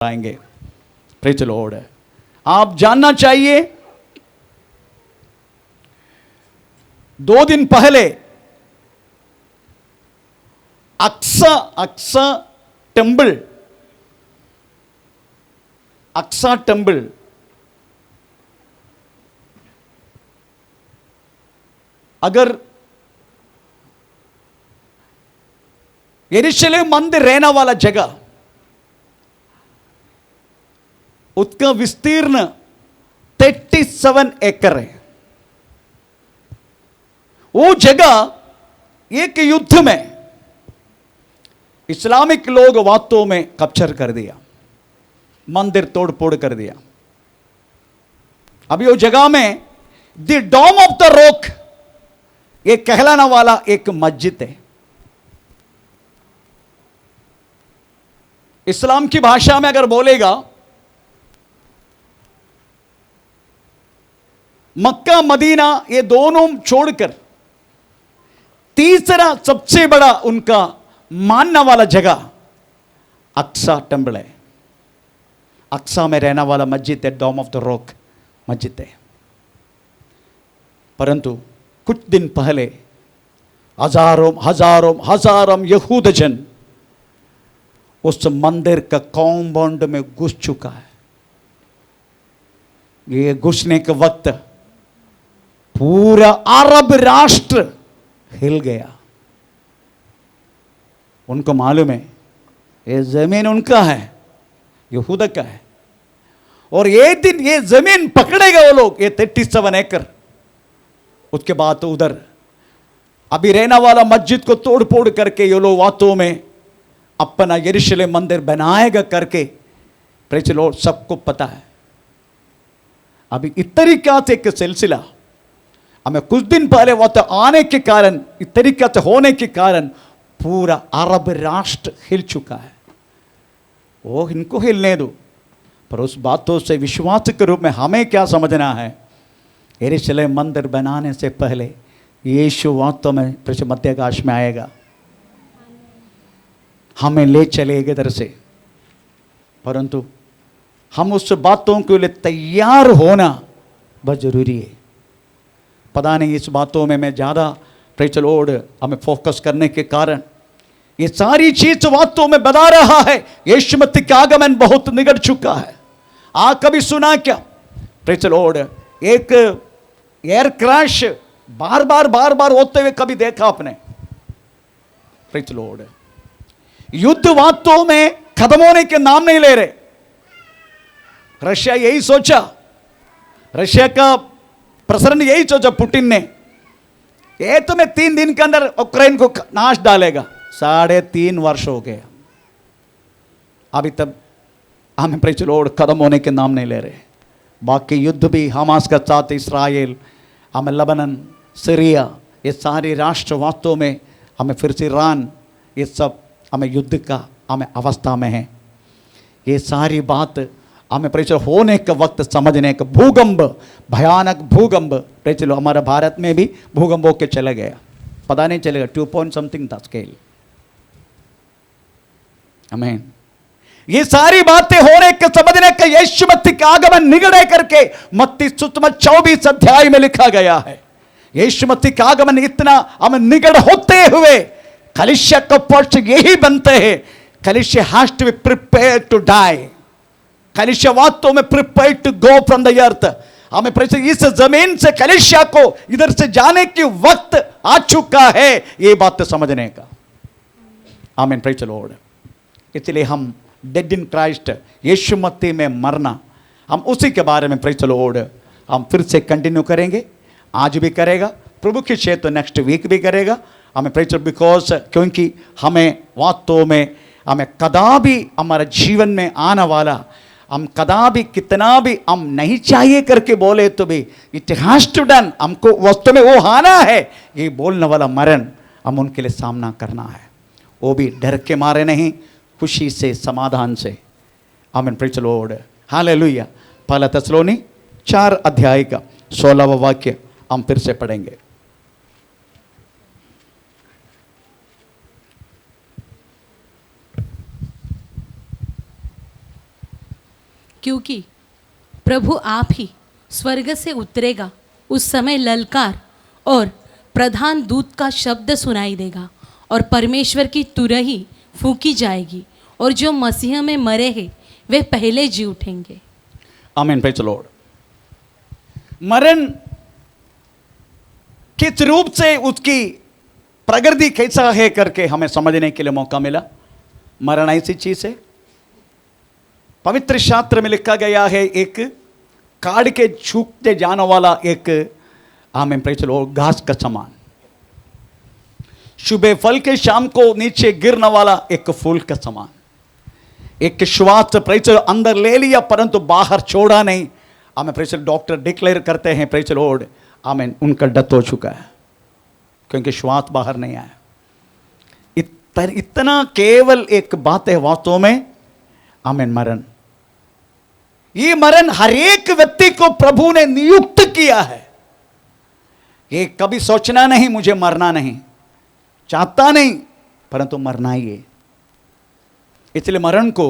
आएंगे। Praise the Lord. आप जानना चाहिए 2 दिन पहले अक्सा टेम्पल अगर यरूशलेम मंदिर रहने वाला जगह, उसका विस्तीर्ण 37 एकड़ है। वो जगह एक युद्ध में इस्लामिक लोग वास्तव में कैप्चर कर दिया, मंदिर तोड़ फोड़ कर दिया। अभी वो जगह में the dome of the rock, ये कहलाने वाला एक मस्जिद है। इस्लाम की भाषा में अगर बोलेगा, मक्का मदीना ये दोनों छोड़कर तीसरा सबसे बड़ा उनका मानने वाला जगह अक्सा टेम्पल है। अक्सा में रहने वाला मस्जिद है, डोम ऑफ द रॉक मस्जिद है। परंतु कुछ दिन पहले हजारों यहूद जन उस मंदिर का कॉम्पाउंड में घुस चुका है। ये घुसने के वक्त पूरा अरब राष्ट्र हिल गया। उनको मालूम है ये जमीन उनका है, यहूदा का है, और ये दिन ये जमीन पकड़ेगा वो लोग, ये 37 एकड़। उसके बाद तो उधर अभी रहने वाला मस्जिद को तोड़ फोड़ करके ये लोग वास्तव में अपना यरूशलेम मंदिर बनाएगा करके, प्रेज़ द लॉर्ड, सबको पता है। अभी इस तरीका से एक सिलसिला हमें कुछ दिन पहले वक्त आने के कारण, इस तरीका से होने के कारण पूरा अरब राष्ट्र हिल चुका है। वो इनको हिलने दो, पर उस बातों से विश्वास के रूप में हमें क्या समझना है, यरूशलेम मंदिर बनाने से पहले यीशु वास्तव में मध्य आकाश में आएगा, हमें ले चलेगा इधर से। परंतु हम उस बातों के लिए तैयार होना बहुत जरूरी है। पता नहीं इस बातों में मैं ज़्यादा प्रेज़ द लॉर्ड हमें फोकस करने के कारण ये सारी चीज वास्तव में बता रहा है यीशु मसीह का आगमन बहुत निकट चुका है। कभी सुना क्या प्रेज़ द लॉर्ड, एक एयर क्रैश बार बार होते हुए कभी देखा आपने? प्रेज़ द लॉर्ड, युद्ध वास्तव में खत्म होने के नाम नहीं ले रहे। रशिया यही सोचा, रशिया का प्रेसिडेंट यही सोचा पुतिन ने, ये तो मैं 3 दिन के अंदर यूक्रेन को नाश डालेगा। 3.5 वर्ष हो गए, अभी तक हमें प्रेज़ द लॉर्ड खत्म होने के नाम नहीं ले रहे। बाकी युद्ध भी हमास के साथ इस्राएल, हमें लेबनान, सीरिया, ये सारे राष्ट्र वास्तव में हमें फिर से ईरान, ये सब हमें युद्ध का हमें अवस्था में है। ये सारी बात हमें प्रेज़ होने का वक्त समझने का, भूकंप, भयानक भूकंप, प्रेज़ हमारे भारत में भी भूकंप होके चला गया, पता नहीं चलेगा, 2 पॉइंट समथिंग था स्केल। आमीन। ये सारी बातें होने के समझने का यीशु मसीह का आगमन निगड़े करके मत्ती सुसमाचार 24 अध्याय में लिखा गया है। यीशु मसीह का आगमन इतना हमें निगड़ होते हुए कलीसिया का पक्ष यही बनते हैं, कलीसिया has to be prepared to die. कलीसिया वास्तव में prepared to go from the earth. हमें इस जमीन से कलीसिया को इधर से जाने की वक्त आ चुका है, ये बात समझने का। आमीन, प्रेज़ द लॉर्ड। इसलिए हम डेड इन क्राइस्ट, यीशु मसीह में मरना, हम उसी के बारे में प्रेज़ द लॉर्ड हम फिर से कंटिन्यू करेंगे। आज भी करेगा, प्रभु की इच्छा तो नेक्स्ट वीक भी करेगा। हमें प्रेज़ बिकॉज क्योंकि हमें वास्तव में हमें कदा भी हमारे जीवन में आने वाला, हम कदा भी कितना भी हम नहीं चाहिए करके बोले तो भी इट हैज टू डन, हमको वास्तव में वो आना है। ये बोलने वाला मरण हम उनके लिए सामना करना है, वो भी डर के मारे नहीं, खुशी से, समाधान से। आमीन, प्रेज़ द लॉर्ड, हालेलुया। पहला थिस्सलुनी 4 अध्याय का 16वां वाक्य हम फिर से पढ़ेंगे। क्योंकि प्रभु आप ही स्वर्ग से उतरेगा, उस समय ललकार और प्रधान दूत का शब्द सुनाई देगा और परमेश्वर की तुरही फूंकी जाएगी और जो मसीह में मरे हैं वे पहले जी उठेंगे। आमीन, प्रेज़ द लॉर्ड। मरण किस रूप से उसकी प्रकृति कैसा है करके हमें समझने के लिए मौका मिला। मरण ऐसी चीज है, पवित्र शास्त्र में लिखा गया है, एक काट के छूटते जाने वाला एक, आमीन, प्रेज़ द लॉर्ड, घास का समान, सुबह फल के शाम को नीचे गिरने वाला एक फूल का समान, एक श्वास प्रेज़ अंदर ले लिया परंतु बाहर छोड़ा नहीं। आमीन, प्रेज़ डॉक्टर डिक्लेयर करते हैं, प्रेज़ लॉर्ड, आमीन, उनका डेथ हो चुका है क्योंकि श्वास बाहर नहीं आया। इतना केवल एक बात है वास्तव में, आमीन, मरण। ये मरण हर एक व्यक्ति को प्रभु ने नियुक्त किया है। ये कभी सोचना नहीं मुझे मरना नहीं, चाहता नहीं, परंतु मरना ही है। इसलिए मरण को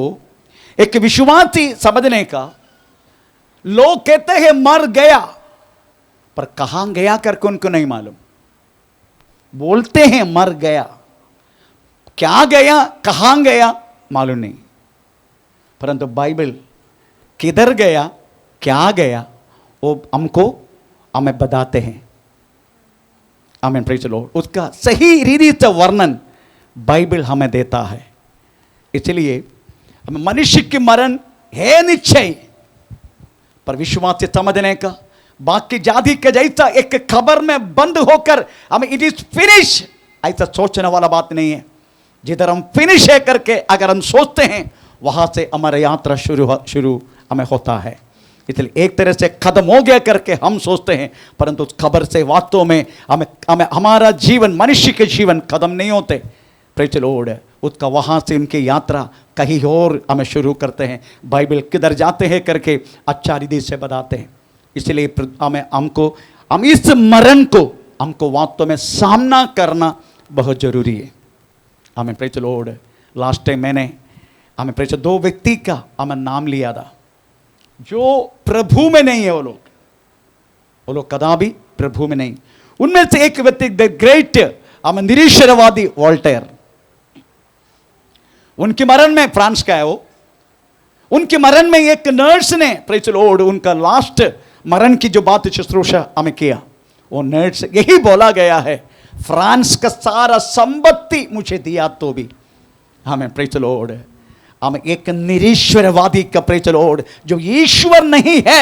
एक विश्वासी समझने का, लोग कहते हैं मर गया, पर कहां गया करके उनको नहीं मालूम। बोलते हैं मर गया, क्या गया कहां गया मालूम नहीं, परंतु बाइबल किधर गया क्या गया वो हमको हमें बताते हैं। आमीन, प्रेज़ द लॉर्ड। उसका सही रीति से वर्णन बाइबल हमें देता है। इसलिए मनुष्य की मरण है निश्चय, पर विश्वास से समझने का, बाकी जाति के जैसा एक खबर में बंद होकर हमें इट इज फिनिश ऐसा सोचने वाला बात नहीं है। जिधर हम फिनिश है करके अगर हम सोचते हैं वहां से हमारी यात्रा शुरू हमें होता है। इसलिए एक तरह से खत्म हो गया करके हम सोचते हैं, परंतु उस खबर से वास्तव में हमें हमारा जीवन, मनुष्य के जीवन खत्म नहीं होते। Praise the Lord. उसका वहाँ से उनकी यात्रा कहीं और हमें शुरू करते हैं। बाइबल किधर जाते हैं करके अच्छा रीति से बताते हैं। इसलिए हम इस मरण को हमको वास्तव में सामना करना बहुत जरूरी है। हमें praise the Lord. Last time मैंने हमें प्रेज़ दो व्यक्ति का हमें नाम लिया था जो प्रभु में नहीं है। वो लोग कदापि प्रभु में नहीं। उनमें से एक व्यक्ति द ग्रेट हमें निरीश्वरवादी वोल्टेयर, उनके मरण में, फ्रांस का है वो, उनके मरण में एक नर्स ने, प्रेज़ द लॉर्ड, उनका लास्ट मरण की जो बात शुश्रूषा हमें किया, वो नर्स यही बोला गया है, फ्रांस का सारा संपत्ति मुझे दिया तो भी, हमें प्रेज़ द लॉर्ड, हम एक निरीश्वरवादी का, प्रेज़ द लॉर्ड, जो ईश्वर नहीं है,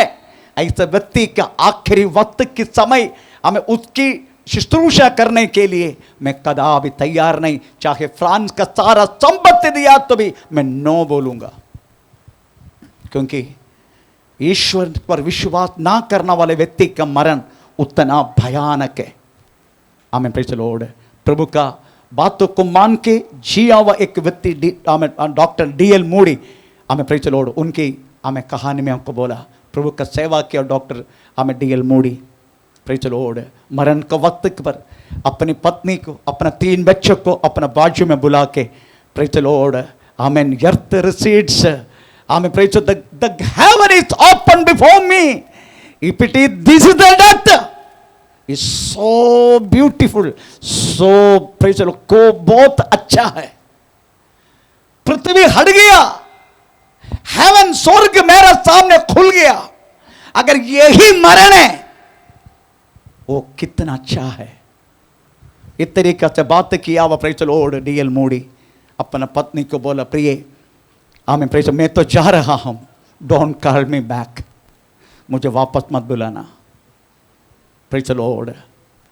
ऐसे व्यक्ति का आखिरी वक्त के समय हमें उसकी शुश्रूषा करने के लिए मैं कदापि तैयार नहीं। चाहे फ्रांस का सारा संपत्ति दिया तो भी मैं नो बोलूंगा, क्योंकि ईश्वर पर विश्वास ना करने वाले व्यक्ति का मरण उतना भयानक है। आमीन, प्रेज़ द लॉर्ड। प्रभु का बातों को मान के जिया हुआ एक व्यक्ति डॉक्टर डीएल मूडी, हमें प्रेज़ द लॉर्ड, उनकी हमें कहानी में हमको बोला, प्रभु का सेवा किया डॉक्टर हमें DL Moody, praise the Lord, मरण के वक्त पर अपनी पत्नी को, अपना 3 बच्चों को अपना बाजू में बुला के, प्रेज़ द लॉर्ड, आमीन, अर्थ रिसीड्स, आमीन, praise the heaven is open before me, if it is this is the death is so beautiful, so praise the Lord, को बहुत अच्छा है। पृथ्वी हट गया, हेवन, स्वर्ग मेरे सामने खुल गया। अगर यही मरण है वो कितना अच्छा है। इस तरीके से बात किया हुआ, praise the Lord, DL Moody अपना पत्नी को बोला, प्रिय, आमीन, प्रेज़, मैं तो जा रहा हूं, डोंट कॉल मी बैक, मुझे वापस मत बुलाना, प्रेज़ द लॉर्ड,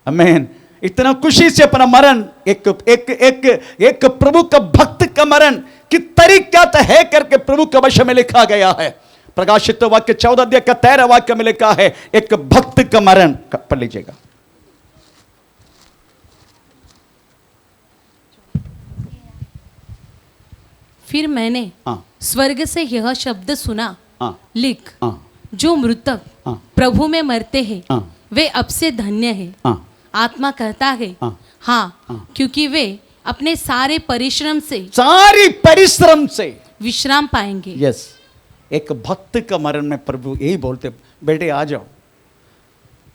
आमीन। इतना खुशी से अपना मरण, एक एक एक एक प्रभु का भक्त का मरण किस तरीका से है करके प्रभु के वश में लिखा गया है। प्रकाशित वाक्य 14 अध्याय का 13 वाक्य में लिखा है, एक भक्त का मरण। पढ़ लीजिएगा। फिर मैंने स्वर्ग से यह शब्द सुना, लिख, जो मृतक प्रभु में मरते हैं वे अब से धन्य है। आत्मा कहता है हाँ, क्योंकि वे अपने सारे परिश्रम से विश्राम पाएंगे। यस, एक भक्त का मरण में प्रभु यही बोलते, बेटे आ जाओ,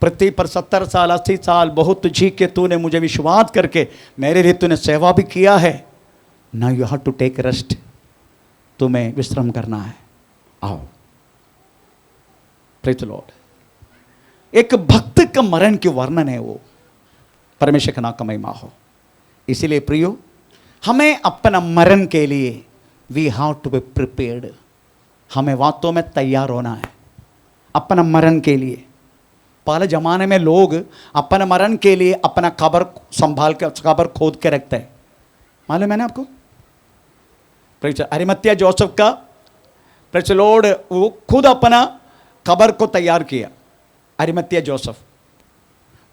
पृथ्वी पर 70 साल 80 साल बहुत जी के तूने मुझे विश्वास करके मेरे लिए तूने सेवा भी किया है, now you have to take rest, तुम्हें विश्राम करना है, आओ। Praise the Lord. एक भक्त का मरण की वर्णन है वो, परमेश्वर का नाम का महिमा हो। इसीलिए प्रियो, हमें अपना मरण के लिए we have to be prepared, हमें वास्तव में तैयार होना है अपना मरण के लिए। पहले ज़माने में लोग अपने मरण के लिए अपना कब्र संभाल के कब्र खोद के रखते हैं, मालूम है ना आपको। अरिमत्या जोसेफ का प्रेज़ द लॉर्ड, वो खुद अपना कब्र को तैयार किया, अरिमत्या जोसेफ।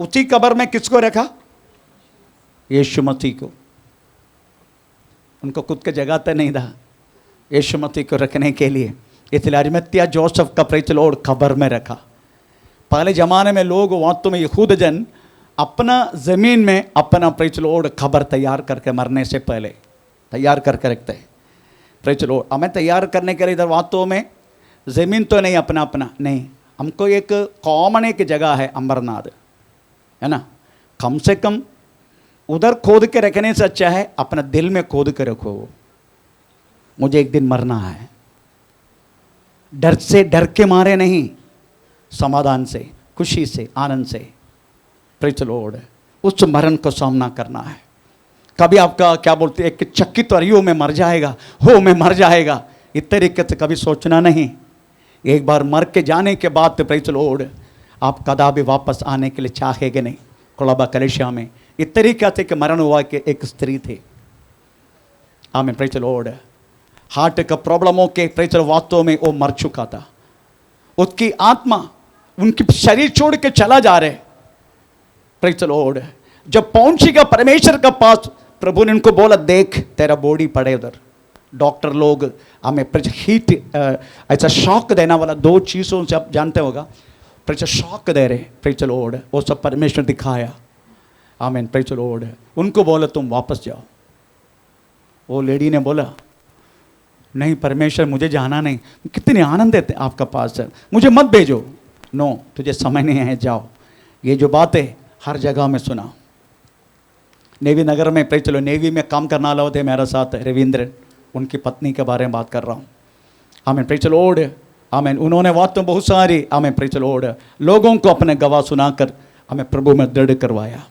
उसी कब्र में किसको रखा? यीशु मसीह को। उनको खुद का जगह तो नहीं था यीशु मसीह को रखने के लिए, इसलिए अरिमत्या जोसेफ का प्रेज़ द लॉर्ड कब्र में रखा। पहले ज़माने में लोग वास्तव में यहूद जन अपना ज़मीन में अपना प्रेज़ द लॉर्ड कब्र तैयार करके मरने से पहले तैयार करके रखते हैं। प्रेज़ द लॉर्ड, हमें तैयार करने के लिए इधर वास्तव में ज़मीन तो नहीं अपना अपना नहीं, हमको एक कॉमन एक जगह है अमरनाथ, है ना। कम से कम उधर खोद के रखने से अच्छा है अपना दिल में खोद के रखो, मुझे एक दिन मरना है। डर से, डर के मारे नहीं, समाधान से, खुशी से, आनंद से, प्रेज़ द लॉर्ड, उस मरण को सामना करना है। कभी आपका क्या बोलते हैं, एक चकित अरियो में मर जाएगा, हो मैं मर जाएगा, इस तरीके से कभी सोचना नहीं। एक बार मर के जाने के बाद प्रेज़ द लॉर्ड आप कदापि वापस आने के लिए चाहेंगे नहीं। कोलाबा कलेशिया में इस तरीके से कि मरण हुआ कि एक स्त्री थी, आमीन, प्रेज़ द लॉर्ड, हार्ट का प्रॉब्लम हो के प्रेज़ द लॉर्ड वास्तव में वो मर चुका था। उसकी आत्मा उनकी शरीर छोड़ के चला जा रहे, प्रेज़ द लॉर्ड। जब पहुंचेगा परमेश्वर का पास, प्रभु ने उनको बोला देख तेरा बॉडी पड़े उधर। डॉक्टर लोग हमें हीट ऐसा शॉक देने वाला दो चीज़ों से आप जानते होगा, प्रेज़ शॉक दे रहे, प्रेज़ द लॉर्ड, वो सब परमेश्वर दिखाया, आमीन, प्रेज़ द लॉर्ड। उनको बोला तुम वापस जाओ। वो लेडी ने बोला नहीं परमेश्वर मुझे जाना नहीं, कितने आनंद देते आपका पास है, मुझे मत भेजो। नो, तुझे समय नहीं है, जाओ। ये जो बातें हर जगह में सुना। नेवी नगर में प्रेज़ द लॉर्ड, नेवी में काम करने वाले थे मेरे साथ रविंद्र, उनकी पत्नी के बारे में बात कर रहा हूँ, आमीन, प्रेज़ द लॉर्ड, आमीन। उन्होंने वास्तव में बहुत सारी, आमीन, प्रेज़ द लॉर्ड, लोगों को अपने गवाह सुनाकर हमें प्रभु में दृढ़ करवाया।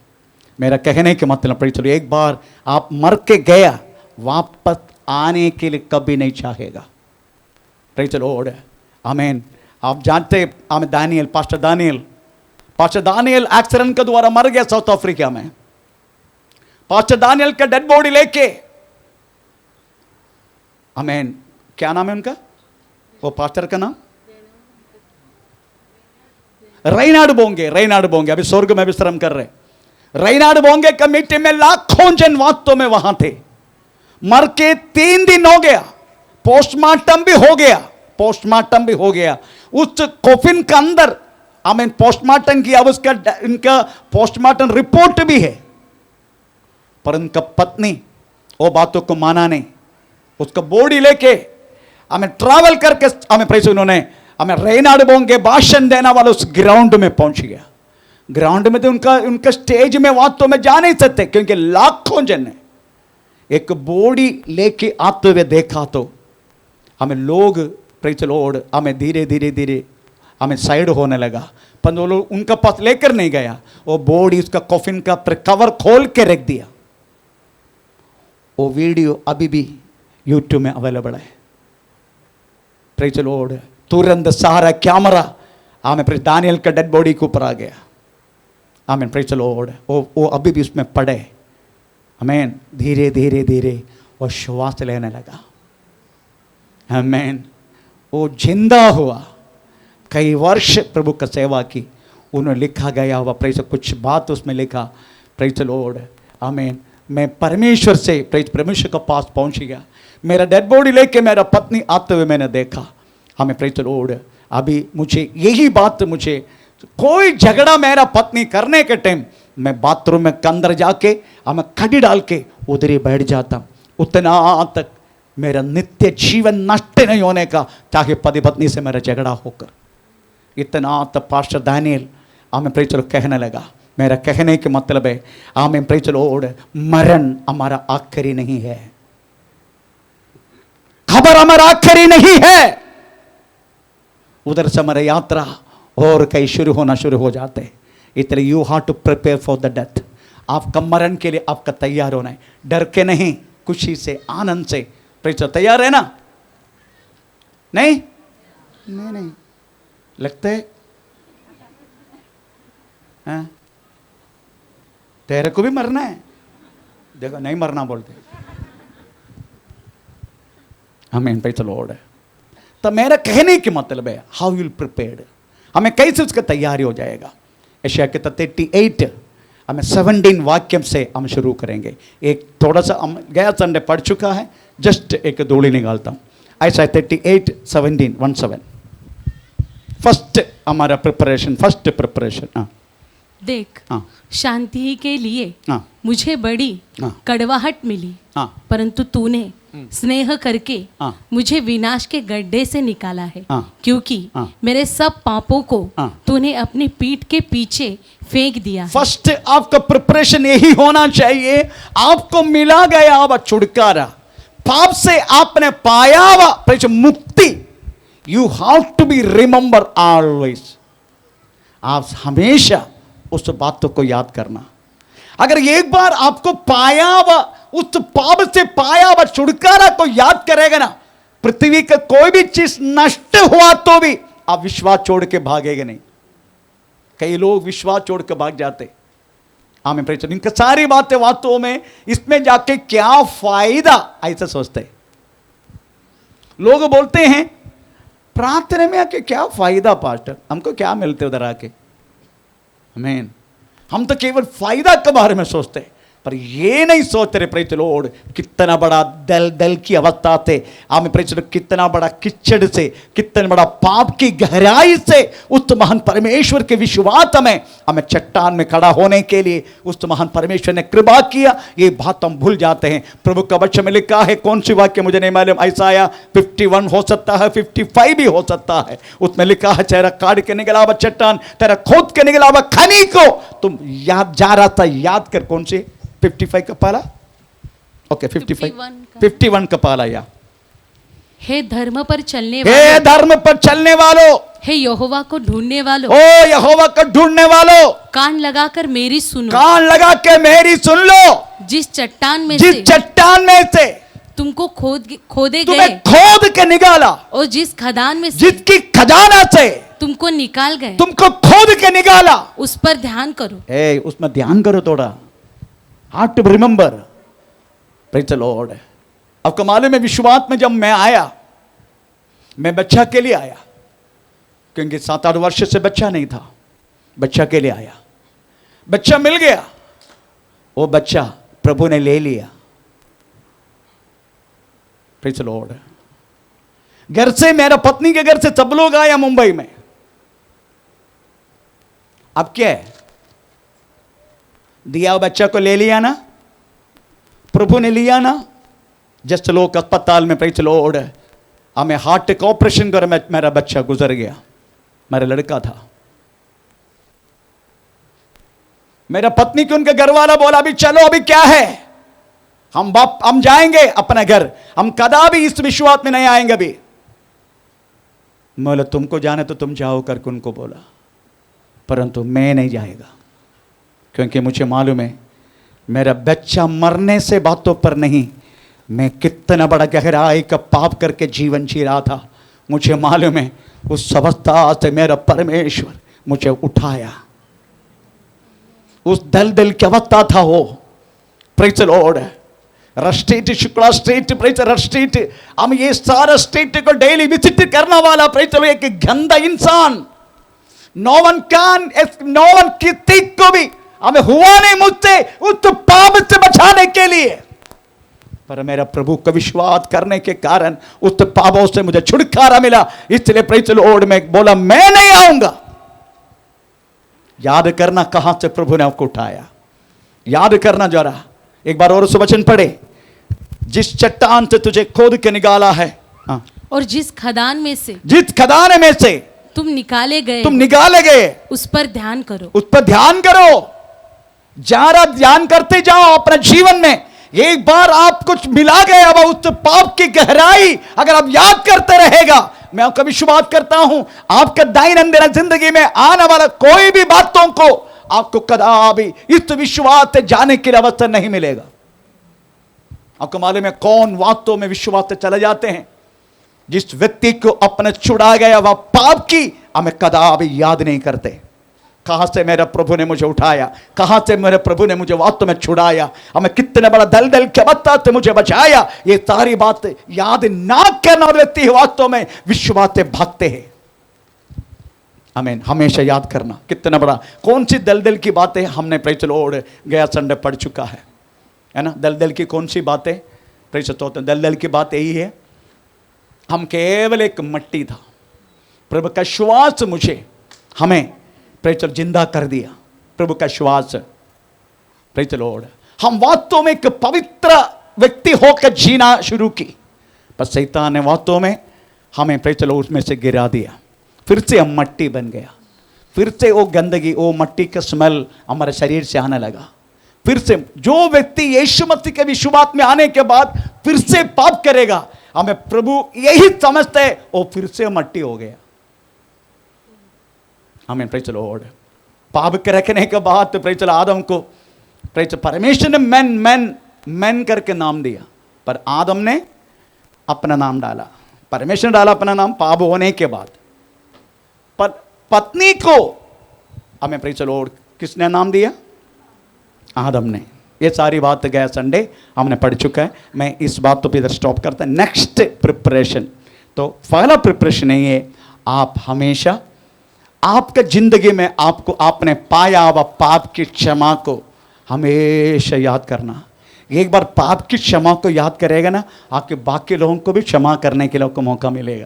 मेरा कहने के मतलब प्रेज़ द लॉर्ड, एक बार आप मर के गया, वापस आने के लिए कभी नहीं चाहेगा, प्रेज़ द लॉर्ड, आमीन। आप जानते, आमीन, दानियल, पास्टर दानियल एक्सीडेंट के द्वारा मर गया साउथ अफ्रीका में। पास्टर दानियल का डेड बॉडी लेके, आमीन, क्या नाम है उनका, वो पास्टर का नाम रेनार्ड बोंगे, अभी स्वर्ग में विश्राम कर रहे। रेनार्ड बोंगे कमेटी में लाखों जन वास्तव में वहां थे। मर के 3 दिन हो गया, पोस्टमार्टम भी हो गया, उस कोफिन के अंदर, आमीन, पोस्टमार्टम किया, उसका इनका पोस्टमार्टम रिपोर्ट भी है, पर उनका पत्नी वो बातों को माना नहीं। उसका बॉडी लेके हमें ट्रैवल करके, हमें प्रेज़, उन्होंने हमें रेनार्ड बोंगे भाषण देने वाला उस ग्राउंड में पहुंच गया। ग्राउंड में तो उनका स्टेज में वास्तव में जा नहीं सकते, क्योंकि लाखों जन ने एक बॉडी लेके आते हुए देखा। तो हमें लोग, प्रेज़ द लॉर्ड, हमें धीरे धीरे हमें साइड होने लगा, पर वो लोग उनका पास लेकर नहीं गया, वो बॉडी उसका कॉफिन का कवर खोल के रख दिया। वो वीडियो अभी भी यूट्यूब में अवेलेबल है, प्रेज़ द लॉर्ड। तुरंत सारा कैमरा आमीन, प्रेज़, दानियल का डेड बॉडी के ऊपर आ गया, आमीन, प्रेज़ द लॉर्ड। वो अभी भी उसमें पड़े, आमीन। धीरे धीरे वो श्वास लेने लगा, आमीन। वो जिंदा हुआ, कई वर्ष प्रभु का सेवा की। उन्होंने लिखा गया हुआ, प्रेज़, कुछ बात उसमें लिखा, प्रेज़ द लॉर्ड, आमीन। मैं परमेश्वर से, प्रेज़, परमेश्वर के पास पहुंच गया। मेरा डेड बॉडी लेके मेरा पत्नी आते हुए मैंने देखा, हमें, प्रेज़ द लॉर्ड। अभी मुझे यही बात, मुझे कोई झगड़ा मेरा पत्नी करने के टाइम मैं बाथरूम में अंदर जाके हमें कड़ी डाल के उधर ही बैठ जाता, उतना तक मेरा नित्य जीवन नष्ट नहीं होने का, चाहे पति पत्नी से मेरा झगड़ा होकर। इतना तो pastor Daniel amen praise the Lord कहने लगा। मेरा कहने के मतलब है आमें प्रेज द लॉर्ड, मरण हमारा आखिरी नहीं है, खबर हमारा आखिरी नहीं है। उधर से हमारा यात्रा और कहीं शुरू होना शुरू हो जाते हैं। इसलिए you have to prepare for the death. आपका मरण के लिए आपका तैयार होना है, डर के नहीं, खुशी से, आनंद से। प्रेज तैयार है ना? नहीं नहीं नहीं लगते हैं तेरे को भी मरना है, देखो नहीं मरना बोलते। आमीन, प्रेज द लॉर्ड। तो मेरा कहने के मतलब है हाउ यू विल प्रिपेयर्ड, हमें कैसे उसका तैयारी हो जाएगा। यशायाह के 38 हमें 17 वाक्य से हम शुरू करेंगे। एक थोड़ा सा हम गया संडे पढ़ चुका है, जस्ट एक धूली निकालता हूँ। यशायाह 38:17 फर्स्ट हमारा प्रिपरेशन, फर्स्ट प्रिपरेशन। हाँ देख, हाँ शांति के लिए हाँ मुझे बड़ी हाँ कड़वाहट मिली, हाँ परंतु तूने स्नेह करके हाँ मुझे विनाश के गड्ढे से निकाला है, हाँ क्योंकि हाँ मेरे सब पापों को हाँ तूने अपनी पीठ के पीछे फेंक दिया है। फर्स्ट आपका प्रिपरेशन यही होना चाहिए। आपको मिला गया अब छुटकारा, पाप से आपने पाया हुआ मुक्ति। You have to be remember always. आप हमेशा उस बातों को याद करना। अगर एक बार आपको पाया हुआ उस पाप से पाया हुआ छुटकारा को याद करेगा ना, पृथ्वी का कोई भी चीज नष्ट हुआ तो भी आप विश्वास छोड़ के भागेगा नहीं। कई लोग विश्वास छोड़ के भाग जाते। आमीन, प्रेज द लॉर्ड। इनका सारी बातें वास्तव में इसमें जाके क्या फायदा, ऐसा सोचते लोग। बोलते हैं प्रार्थना में आके क्या फायदा पास्टर, हमको क्या मिलते उधर आके। आमीन। हम तो केवल फायदा के बारे में सोचते हैं, पर ये नहीं सोचते रहे प्रेज द लॉर्ड कितना बड़ा दल की अवस्था से, आमीन प्रेज द लॉर्ड, कितना बड़ा किचड़ से, कितना बड़ा पाप की गहराई से उस महान परमेश्वर के विश्वास में हमें चट्टान में खड़ा होने के लिए उस महान परमेश्वर ने कृपा किया। ये बात हम भूल जाते हैं। प्रभु का वचन में लिखा है, कौन सी वाक्य मुझे नहीं मालूम, यशायाह 51 हो सकता है, 55 भी हो सकता है। उसमें लिखा है, तेरा काट के निकला हुआ चट्टान, तेरा खोद के निकला हुआ खनी को तुम याद जा रहा था, याद कर। कौन से 55 का पाला? ओके 51 का पाला। या हे धर्म पर चलने हे वालों, धर्म पर चलने वालों, हे यहोवा को ढूंढने वालों, ओ यहोवा को ढूंढने वालों, कान लगाकर मेरी सुनो। कान लगा के मेरी सुन लो। जिस चट्टान में जिस से चट्टान में से तुमको खोदे तुम्हें गए खोद के निकाला, और जिस खदान में से जिसकी खजाना से तुमको निकाल गए, तुमको खोद के निकाला, उस पर ध्यान करो। उसमें ध्यान करो थोड़ा। Heart to remember. Praise the Lord. आपको मालूम है, विश्वास में जब मैं आया, मैं बच्चा के लिए आया, क्योंकि 7-8 वर्ष से बच्चा नहीं था, बच्चा के लिए आया। बच्चा मिल गया, वो बच्चा प्रभु ने ले लिया। Praise the Lord. घर से, मेरा पत्नी के घर से सब लोग आया मुंबई में। अब क्या है, दिया बच्चा को ले लिया ना, प्रभु ने लिया ना। जस्ट लोग अस्पताल में, प्रेज द लॉर्ड, हमें हार्ट का ऑपरेशन कर, मेरा बच्चा गुजर गया, मेरा लड़का था। मेरा पत्नी को उनके घर वाला बोला, अभी चलो, अभी क्या है, हम जाएंगे अपने घर, हम कदापि इस विश्वास में नहीं आएंगे अभी। बोला तुमको जाने तो तुम जाओ करके उनको बोला, परंतु मैं नहीं जाएगा, क्योंकि मुझे मालूम है मेरा बच्चा मरने से बातों पर नहीं, मैं कितना बड़ा गहराई का पाप करके जीवन जी रहा था। मुझे मालूम है उस अवस्था से मेरा परमेश्वर मुझे उठाया। उस दलदल की अवस्था था वो। Praise the Lord. Street, Shukla street, praise street, हम ये सारा स्ट्रीट को डेली विजिट करने वाला, प्रेज द लॉर्ड, एक गंदा इंसान, नो वन किसी को भी हमें हुआ नहीं मुझसे उस पाप से बचाने के लिए, पर मेरा प्रभु का विश्वास करने के कारण उस पापों से मुझे छुटकारा मिला। इसलिए प्रेज द लॉर्ड में बोला, मैं नहीं आऊंगा। याद करना कहां से प्रभु ने आपको उठाया, याद करना जरा। एक बार और उस वचन पढ़े, जिस चट्टान से तुझे खोद के निकाला है, हाँ, और जिस खदान में से जिस खदान में से तुम निकाले गए तुम निकाले गए, उस पर ध्यान करो। उस पर ध्यान करो। जरा ध्यान करते जाओ अपने जीवन में। एक बार आप कुछ मिला गए, अब उस पाप की गहराई अगर आप याद करते रहेगा, मैं आपका विश्वास करता हूं आपके दैनंदिन जिंदगी में आने वाला कोई भी बातों को आपको कदापि इस विश्वास से जाने के लिए अवसर नहीं मिलेगा। आपको मालूम है कौन वास्तव में विश्वास से चले जाते हैं? जिस व्यक्ति को अपने छुड़ा गया वह पाप की हमें कदापि याद नहीं करते। कहां से मेरे प्रभु ने मुझे उठाया, कहां से मेरे प्रभु ने मुझे वास्तव में छुड़ाया, हमें कितने बड़ा दलदल के बत्ता से मुझे बचाया, ये सारी बात याद ना करने वाले व्यक्ति वास्तव में विश्वास से भागते हैं। आमीन। हमेशा याद करना कितना बड़ा, कौन सी दलदल की बातें हमने प्रेज़ द लॉर्ड गया संडे पढ़ चुका है ना। दलदल की कौन सी बातें? प्रेज़ द लॉर्ड, दलदल की बात यही है, हम केवल एक मट्टी था, प्रभु का श्वास मुझे हमें प्रेज़ द लॉर्ड जिंदा कर दिया। प्रभु का श्वास, प्रेज़ द लॉर्ड, हम वास्तव में एक पवित्र व्यक्ति होकर जीना शुरू की, पर शैतान ने वास्तव में हमें प्रेज़ द लॉर्ड उसमें से गिरा दिया। फिर से हम मट्टी बन गया, फिर से वो गंदगी, वो मट्टी का स्मेल हमारे शरीर से आने लगा। फिर से जो व्यक्ति यीशु मसीह के विश्वास में आने के बाद फिर से पाप करेगा, हमें प्रभु यही समझते हैं, वो फिर से मट्टी हो गया। हमें प्रेज़ द लॉर्ड, पाप के रखने के बाद तो प्रेज़ द लॉर्ड आदम को प्रेज़ परमेश्वर ने मैन करके नाम दिया, पर आदम ने अपना नाम डाला, परमेश्वर ने डाला अपना नाम पाप होने के बाद। पर पत्नी को हमें प्रेज़ द लॉर्ड किसने नाम दिया? आदम ने। ये सारी बात गया संडे हमने पढ़ चुका है, मैं इस बात तो इधर स्टॉप करता है। नेक्स्ट प्रिपरेशन, तो पहला प्रिपरेशन ये है, आप हमेशा आपका जिंदगी में आपको आपने पाया हुआ पाप की क्षमा को हमेशा याद करना। एक बार पाप की क्षमा को याद करेगा ना, आपके बाकी लोगों को भी क्षमा करने के लिए आपको मौका मिलेगा,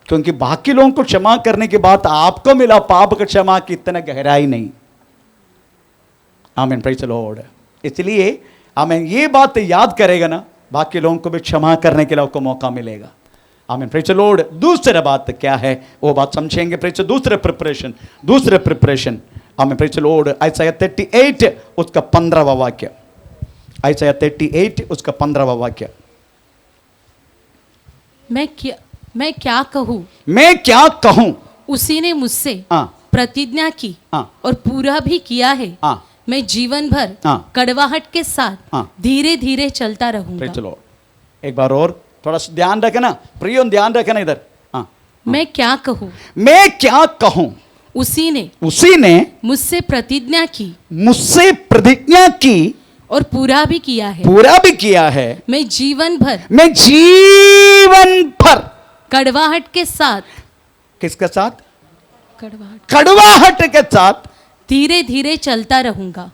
क्योंकि बाकी लोगों को क्षमा करने के बाद आपको मिला पाप की क्षमा की इतना गहराई नहीं। आमीन, प्रेज़ द लॉर्ड। इसलिए हमें ये बात याद करेगा ना, बाकी लोगों को भी क्षमा करने के लिए आपको मौका मिलेगा। आमीन, प्रेज़ द लॉर्ड। दूसरी बात क्या है वो बात समझेंगे। प्रेज़ दूसरे प्रिपरेशन आमीन, प्रेज़ द लॉर्ड। यशायाह 38 उसका 15वां वाक्य, यशायाह 38 उसका 15वां वाक्य। मैं क्या कहूँ, उसी ने मुझसे प्रतिज्ञा की और पूरा भी किया है। मैं जीवन भर कड़वाहट के साथ धीरे धीरे चलता रहूंगा। चलो एक बार और थोड़ा सा ध्यान रखना, प्रियो ध्यान रखना इधर। मैं क्या कहूँ, उसी ने मुझसे प्रतिज्ञा की और पूरा भी किया है। मैं जीवन भर कड़वाहट के साथ, किसके साथ? कड़वाहट के साथ धीरे धीरे चलता रहूंगा।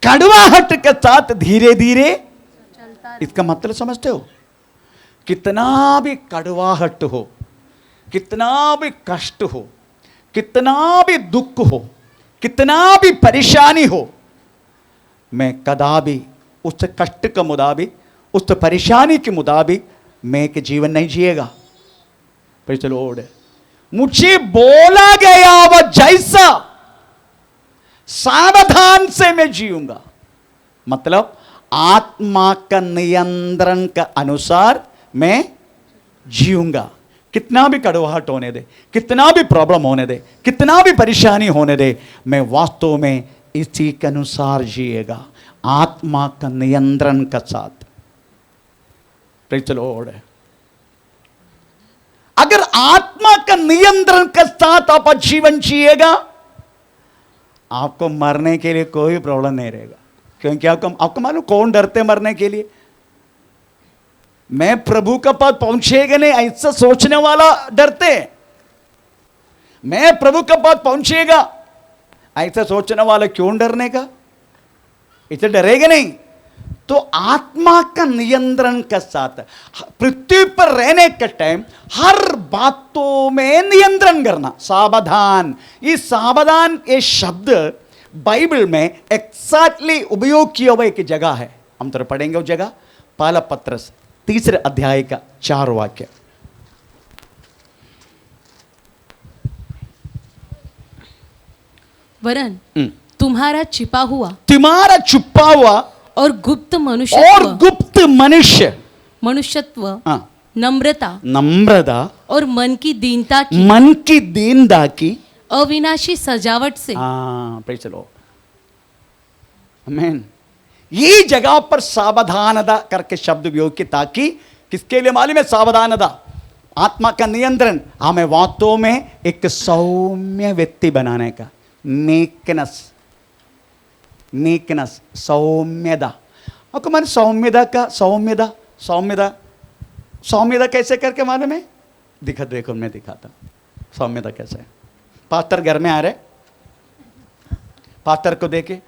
कड़वाहट के साथ धीरे धीरे, इसका मतलब समझते हो? कितना भी कड़वाहट हो, कितना भी कष्ट हो, कितना भी दुख हो, कितना भी परेशानी हो, मैं कदापि उस कष्ट के मुताबिक, उस परेशानी के मुताबिक मैं एक जीवन नहीं जिएगा। Praise the Lord. मुझे बोला गया वह जैसा सावधान से मैं जीऊंगा, मतलब आत्मा का नियंत्रण का अनुसार मैं जीऊंगा। कितना भी कड़वाहट होने दे, कितना भी प्रॉब्लम होने दे, कितना भी परेशानी होने दे, मैं वास्तव में इसी के अनुसार जिएगा, आत्मा का नियंत्रण के साथ। Praise the Lord. अगर आत्मा का नियंत्रण के साथ आप जीवन जिएगा, आपको मरने के लिए कोई प्रॉब्लम नहीं रहेगा। क्योंकि आपको मालूम कौन डरते मरने के लिए? मैं प्रभु के पास पहुंचेगा नहीं ऐसा सोचने वाला डरते। मैं प्रभु के पास पहुंचेगा ऐसा सोचने वाला क्यों डरने का? इसे डरेगा नहीं। तो आत्मा का नियंत्रण के साथ पृथ्वी पर रहने के टाइम हर बातों में नियंत्रण करना, सावधान। ये सावधान ये शब्द बाइबल में एक्सैक्टली उपयोग किया हुआ एक जगह है, हम तो पढ़ेंगे वो जगह। पहला पत्रस 3 अध्याय का 4 वाक्य। वरन तुम्हारा छिपा हुआ तुम्हारा छुपा हुआ और गुप्त मनुष्यत्व हाँ, नम्रता और मन की दीनता की अविनाशी सजावट से। हाँ, प्रेज़ द लॉर्ड, आमीन। ये जगह पर सावधानता करके शब्द उपयोग की, ताकि किसके लिए मालूम है? सावधानता, आत्मा का नियंत्रण, हमें वास्तव में एक सौम्य व्यक्ति बनाने का। मीकनेस, सौम्यता। आपको मालूम सौम्यता कैसे करके मालूम है? देखो मैं दिखाता हूं सौम्यता कैसे है। पास्टर घर में आ रहे, पास्टर को देखे,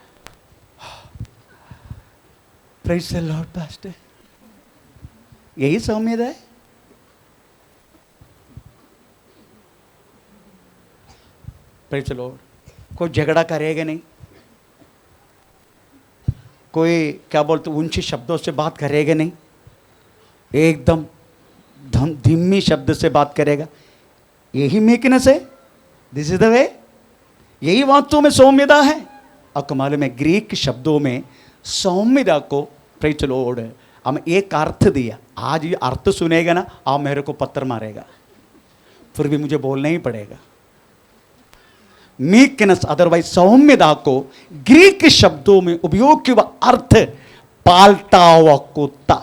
प्रेज़ द लॉर्ड पास्टर, यही सौम्यता है। Praise the Lord. कोई झगड़ा करेगा नहीं, कोई क्या बोलते ऊंचे शब्दों से बात करेगा नहीं, एकदम धीमी शब्द से बात करेगा। यही मीकनेस है, दिस इज द वे। यही वास्तव में सौम्यता है। आपको मालूम है ग्रीक शब्दों में सौम्यता को, प्रेज़ द लॉर्ड, हम एक अर्थ दिया। आज ये अर्थ सुनेगा ना, आप मेरे को पत्थर मारेगा, फिर भी मुझे बोलना ही पड़ेगा। मीकनेस अदरवाइज सौम्यता को ग्रीक शब्दों में उपयोग किया अर्थ पालता हुआ कुत्ता।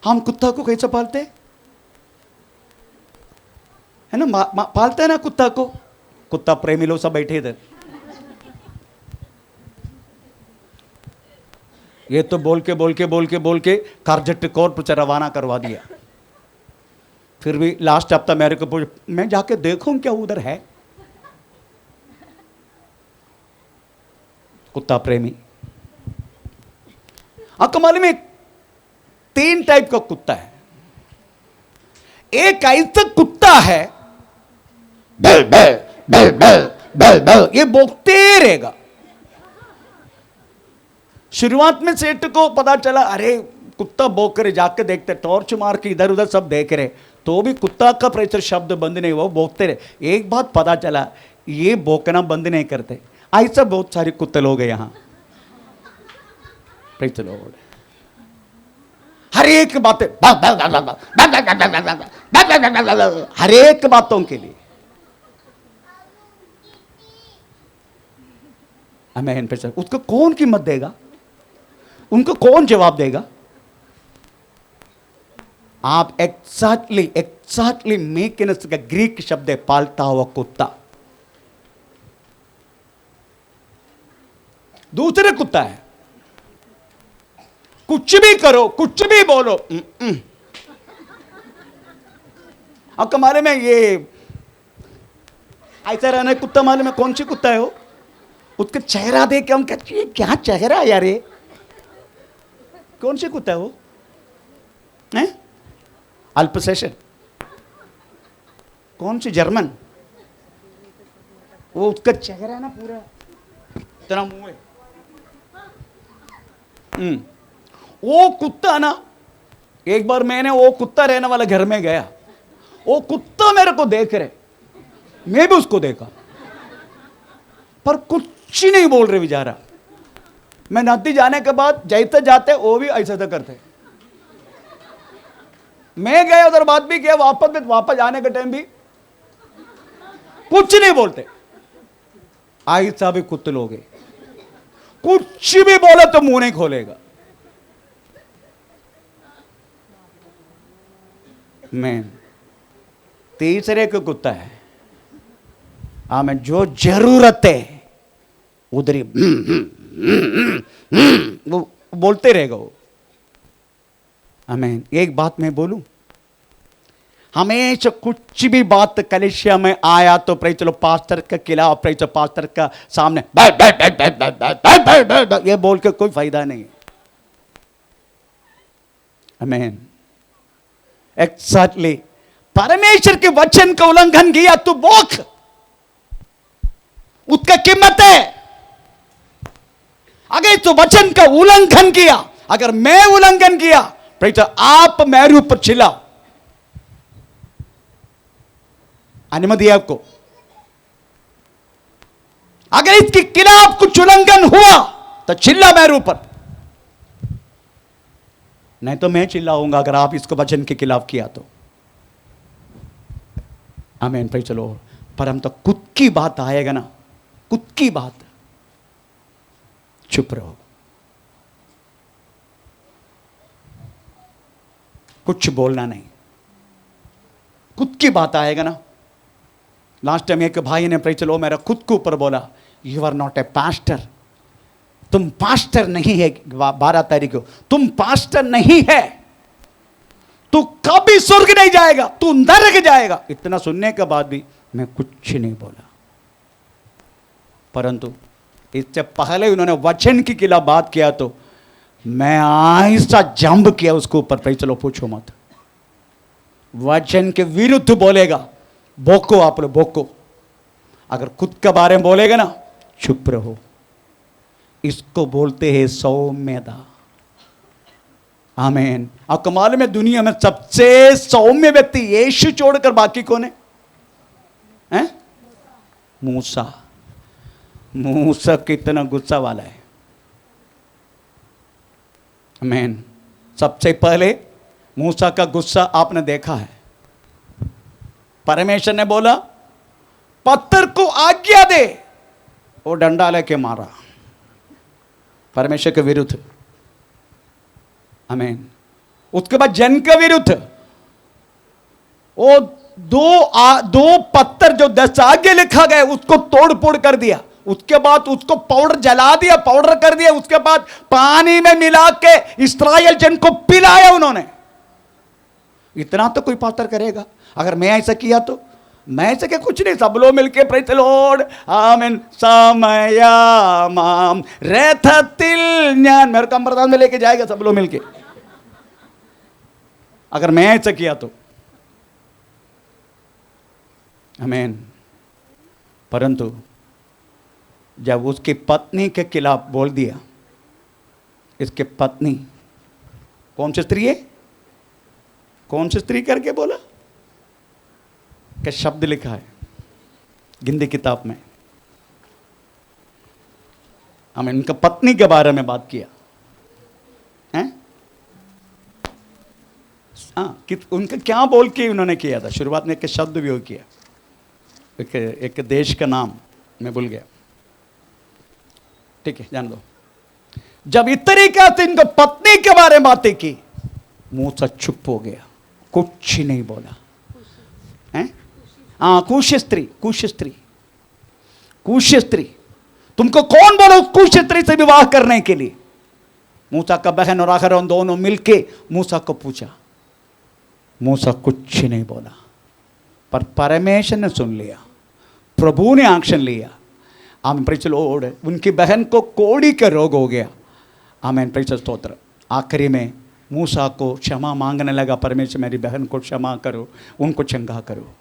हम कुत्ता को कैसे पालते है ना? पालते हैं ना कुत्ता को। कुत्ता प्रेमी लोग सब बैठे थे, ये तो बोल के कारजट कोर पर रवाना करवा दिया। फिर भी लास्ट हफ्ता मेरे को पूछ, मैं जाके देखूं क्या उधर है। कुत्ता प्रेमी। आपको मालूम है 3 टाइप का कुत्ता है। एक ऐसा कुत्ता है बेल बेल बेल बेल बेल बेल, ये भौंकते रहेगा। शुरुआत में सेठ को पता चला, अरे कुत्ता भौंक रहे, जाके देखते, टॉर्च मार के इधर उधर सब देख रहे, तो भी कुत्ता का प्रेशर शब्द बंद नहीं हुआ, भौंकते रहे। एक बात पता चला, ये भौंकना बंद नहीं करते। ऐसा बहुत सारे कुत्ते लोग हैं यहां, प्रेज़ द लॉर्ड। हर एक बातें, हर एक बातों के लिए आमीन। उसको कौन कीमत देगा? उनको कौन जवाब देगा? आप एक्सैक्टली मीकनेस का ग्रीक शब्द है पालता हुआ कुत्ता। दूसरे कुत्ता है, कुछ भी करो, कुछ भी बोलो, आपका मालूम है ये ऐसा रहना कुत्ता? मालूम है कौन सी कुत्ता है वो? उसका चेहरा देख के हम कहते हैं क्या चेहरा है यार, ये कौन सी कुत्ता है वो? है अल्पसेशन, कौन सी जर्मन? वो उसका चेहरा ना पूरा इतना मुंह है। वो कुत्ता ना, एक बार मैंने वो कुत्ता रहने वाला घर में गया, वो कुत्ता मेरे को देख रहे, मैं भी उसको देखा, पर कुछ नहीं बोल रहे बेचारा। मैं नदी जाने के बाद जैसे जाते वो भी ऐसा तो करते। मैं गया उधर, बात भी किया, वापस आने के टाइम भी कुछ नहीं बोलते। ऐसा भी कुत्ते लोग हैं, कुछ भी बोला तो मुंह नहीं खोलेगा। मैं तीसरे को कुत्ता है, हमें जो जरूरत है उधर ही वो बोलते रहेगा वो। आमीन। एक बात मैं बोलूं, हमेशा कुछ भी बात कलीसिया में आया तो प्रेज़ चलो पास्टर के खिलाफ, प्रेज़ पास्टर का सामने ये बोल के कोई फायदा नहीं है। आमीन। एक्सैक्टली परमेश्वर के वचन का उल्लंघन किया तो बोख, उसका कीमत है। अगर तो वचन का उल्लंघन किया, अगर मैं उल्लंघन किया, तो आप मेरे ऊपर चिल्लाओ, अनुमति है आपको। अगर इसके खिलाफ कुछ उल्लंघन हुआ तो चिल्ला मेरे ऊपर, नहीं तो मैं चिल्लाऊंगा अगर आप इसको वचन के खिलाफ किया तो। आमीन। भाई चलो, पर हम तो खुद की बात आएगा ना, खुद की बात, चुप रहो, कुछ बोलना नहीं। खुद की बात आएगा ना। लास्ट टाइम एक भाई ने भाई चलो मेरा खुद के ऊपर बोला, you are not a pastor, तुम पास्टर नहीं है। 12 तारीख को तुम पास्टर नहीं है, तू कभी स्वर्ग नहीं जाएगा, तू नरक जाएगा। इतना सुनने के बाद भी मैं कुछ नहीं बोला, परंतु इससे पहले उन्होंने वचन के खिलाफ बात किया तो मैं आहिस्ता जंप किया उसके ऊपर। भाई चलो पूछो मत, वचन के विरुद्ध बोलेगा बोको, आप लोग बोको। अगर खुद के बारे में बोलेगा ना, चुप रहो। इसको बोलते हैं सौम्यता। आमीन। आपको मालूम है दुनिया में सबसे सौम्य व्यक्ति यीशु छोड़कर बाकी कौन है? मूसा। मूसा कितना गुस्सा वाला है। आमीन। सबसे पहले मूसा का गुस्सा आपने देखा है। परमेश्वर ने बोला पत्थर को आज्ञा दे, वो डंडा लेके मारा परमेश्वर के विरुद्ध। आमीन। उसके बाद जन के विरुद्ध वो दो पत्थर जो 10 आज्ञा लिखा गया उसको तोड़ फोड़ कर दिया। उसके बाद उसको पाउडर जला दिया, पाउडर कर दिया। उसके बाद पानी में मिला के इस्राएल जन को पिलाया उन्होंने। इतना तो कोई पास्टर करेगा। अगर मैं ऐसा किया तो मैं ऐसा क्या, कुछ नहीं, सब लोग मिलके प्रेज द लॉर्ड आमीन समयमाम रेथतिल ज्ञान मेरे कम प्रदान में लेके जाएगा सब लोग मिलके। अगर मैं ऐसा किया तो आमीन। परंतु जब उसकी पत्नी के खिलाफ बोल दिया, इसके पत्नी कौन सी स्त्री है, कौन सी स्त्री करके बोला, क्या शब्द लिखा है गिनती किताब में। हमें उनका पत्नी के बारे में बात किया है। उनका क्या बोल के उन्होंने किया था। शुरुआत में एक शब्द भी हो किया, एक देश का नाम मैं भूल गया, ठीक है जान दो। जब इस तरीके से इनको पत्नी के बारे में बातें की, मूसा चुप हो गया, कुछ नहीं बोला। हैं? कुश स्त्री, कुश स्त्री, कुश स्त्री, तुमको कौन बोला उस कुश स्त्री से विवाह करने के लिए? मूसा का बहन और अहरोन दोनों मिलके मूसा को पूछा। मूसा कुछ नहीं बोला, पर परमेश्वर ने सुन लिया, प्रभु ने एक्शन लिया। आमीन प्रेज़ द लॉर्ड। उनकी बहन को कोढ़ी का रोग हो गया। आमीन प्रेज़ द स्तोत्र। आखिरी में मूसा को क्षमा मांगने लगा, परमेश्वर मेरी बहन को क्षमा करो, उनको चंगा करो।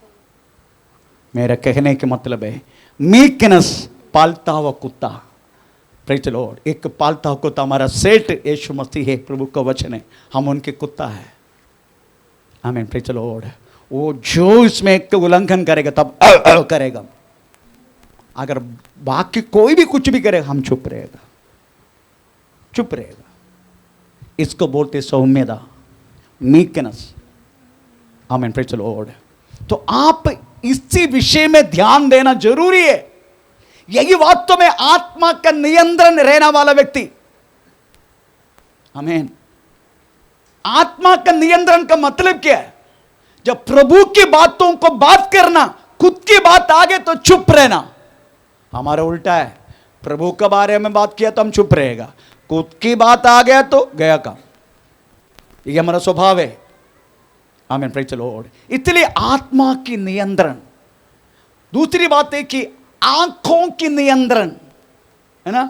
मेरा कहने के मतलब है मीकनेस, पालता हुआ कुत्ता। Praise the Lord. एक पालता हुआ कुत्ता हमारा सेठ यीशु मसीह है, प्रभु का वचन है, हम उनके कुत्ता है। आमीन प्रेज़ द लॉर्ड। वो जो इसमें एक उल्लंघन करेगा तब करेगा। अगर बाकी कोई भी कुछ भी करे हम चुप रहेगा, चुप रहेगा। इसको बोलते सौम्यता, मीकनेस। आमीन प्रेज़ द लॉर्ड। तो आप इसी विषय में ध्यान देना जरूरी है। यही वास्तव में आत्मा का नियंत्रण रहने वाला व्यक्ति। आमीन। आत्मा का नियंत्रण का मतलब क्या है? जब प्रभु की बातों को बात करना, खुद की बात आगे तो चुप रहना। हमारा उल्टा है, प्रभु के बारे में बात किया तो हम चुप रहेगा, खुद की बात आ गया तो गया काम। ये हमारा स्वभाव है। आमीन प्रेज़ द लॉर्ड। इसलिए आत्मा की नियंत्रण। दूसरी बात है कि आंखों की नियंत्रण, है ना,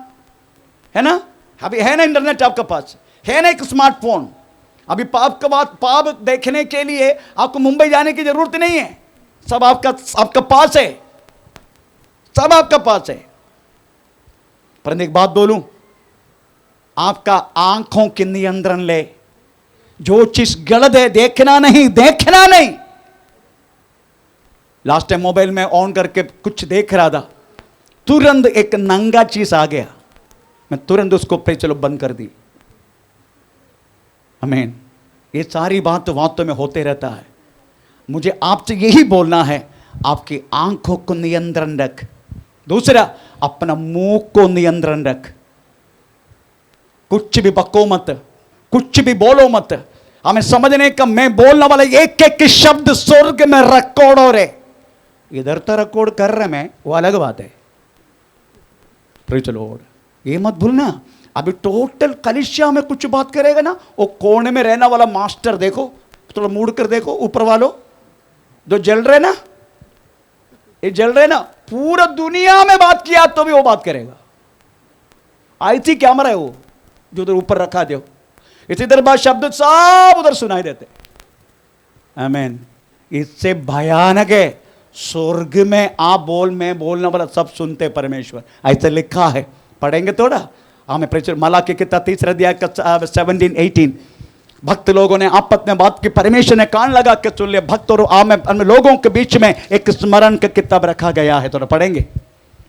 है ना? अभी है ना इंटरनेट आपके पास, है ना एक स्मार्टफोन, अभी पाप का बात, पाप देखने के लिए आपको मुंबई जाने की जरूरत नहीं है, सब आपका पास है, सब आपका पास है। परंतु एक बात बोलूं, आपका आंखों के नियंत्रण ले। जो चीज गलत है देखना नहीं, देखना नहीं। लास्ट टाइम मोबाइल में ऑन करके कुछ देख रहा था, तुरंत एक नंगा चीज आ गया, मैं तुरंत उसको पे चलो बंद कर दी। आमीन। ये सारी बात वास्तव में होते रहता है। मुझे आपसे यही बोलना है, आपकी आंखों को नियंत्रण रख। दूसरा, अपना मुंह को नियंत्रण रख। कुछ भी बको मत, कुछ भी बोलो मत। हमें समझने का, मैं बोलने वाला एक एक शब्द स्वर्ग में रिकॉर्ड हो रहे। इधर तो रिकॉर्ड कर रहे मैं, वो अलग बात है। Praise the Lord. ये मत भूलना, अभी टोटल कलिसिया में कुछ बात करेगा ना, वो कोने में रहने वाला मास्टर देखो, थोड़ा मुड़ कर देखो, ऊपर वालों जो जल रहे ना, ये जल रहे ना, पूरा दुनिया में बात किया तो भी वो बात करेगा। आईसी कैमरा है वो जो उधर ऊपर रखा दो, इसी तरह बात शब्द सब उधर सुनाई देते। आमीन। इससे भयानक है, स्वर्ग में आप बोल, मैं बोलने वाला सब सुनते परमेश्वर, ऐसे लिखा है। पढ़ेंगे थोड़ा हमें प्रेषित मलाकी की 3 अध्याय का 17-18। भक्त लोगों ने आपस में बात की, परमेश्वर ने कान लगा के सुन लिया। भक्त और लोगों के बीच में एक स्मरण का किताब रखा गया है, थोड़ा पढ़ेंगे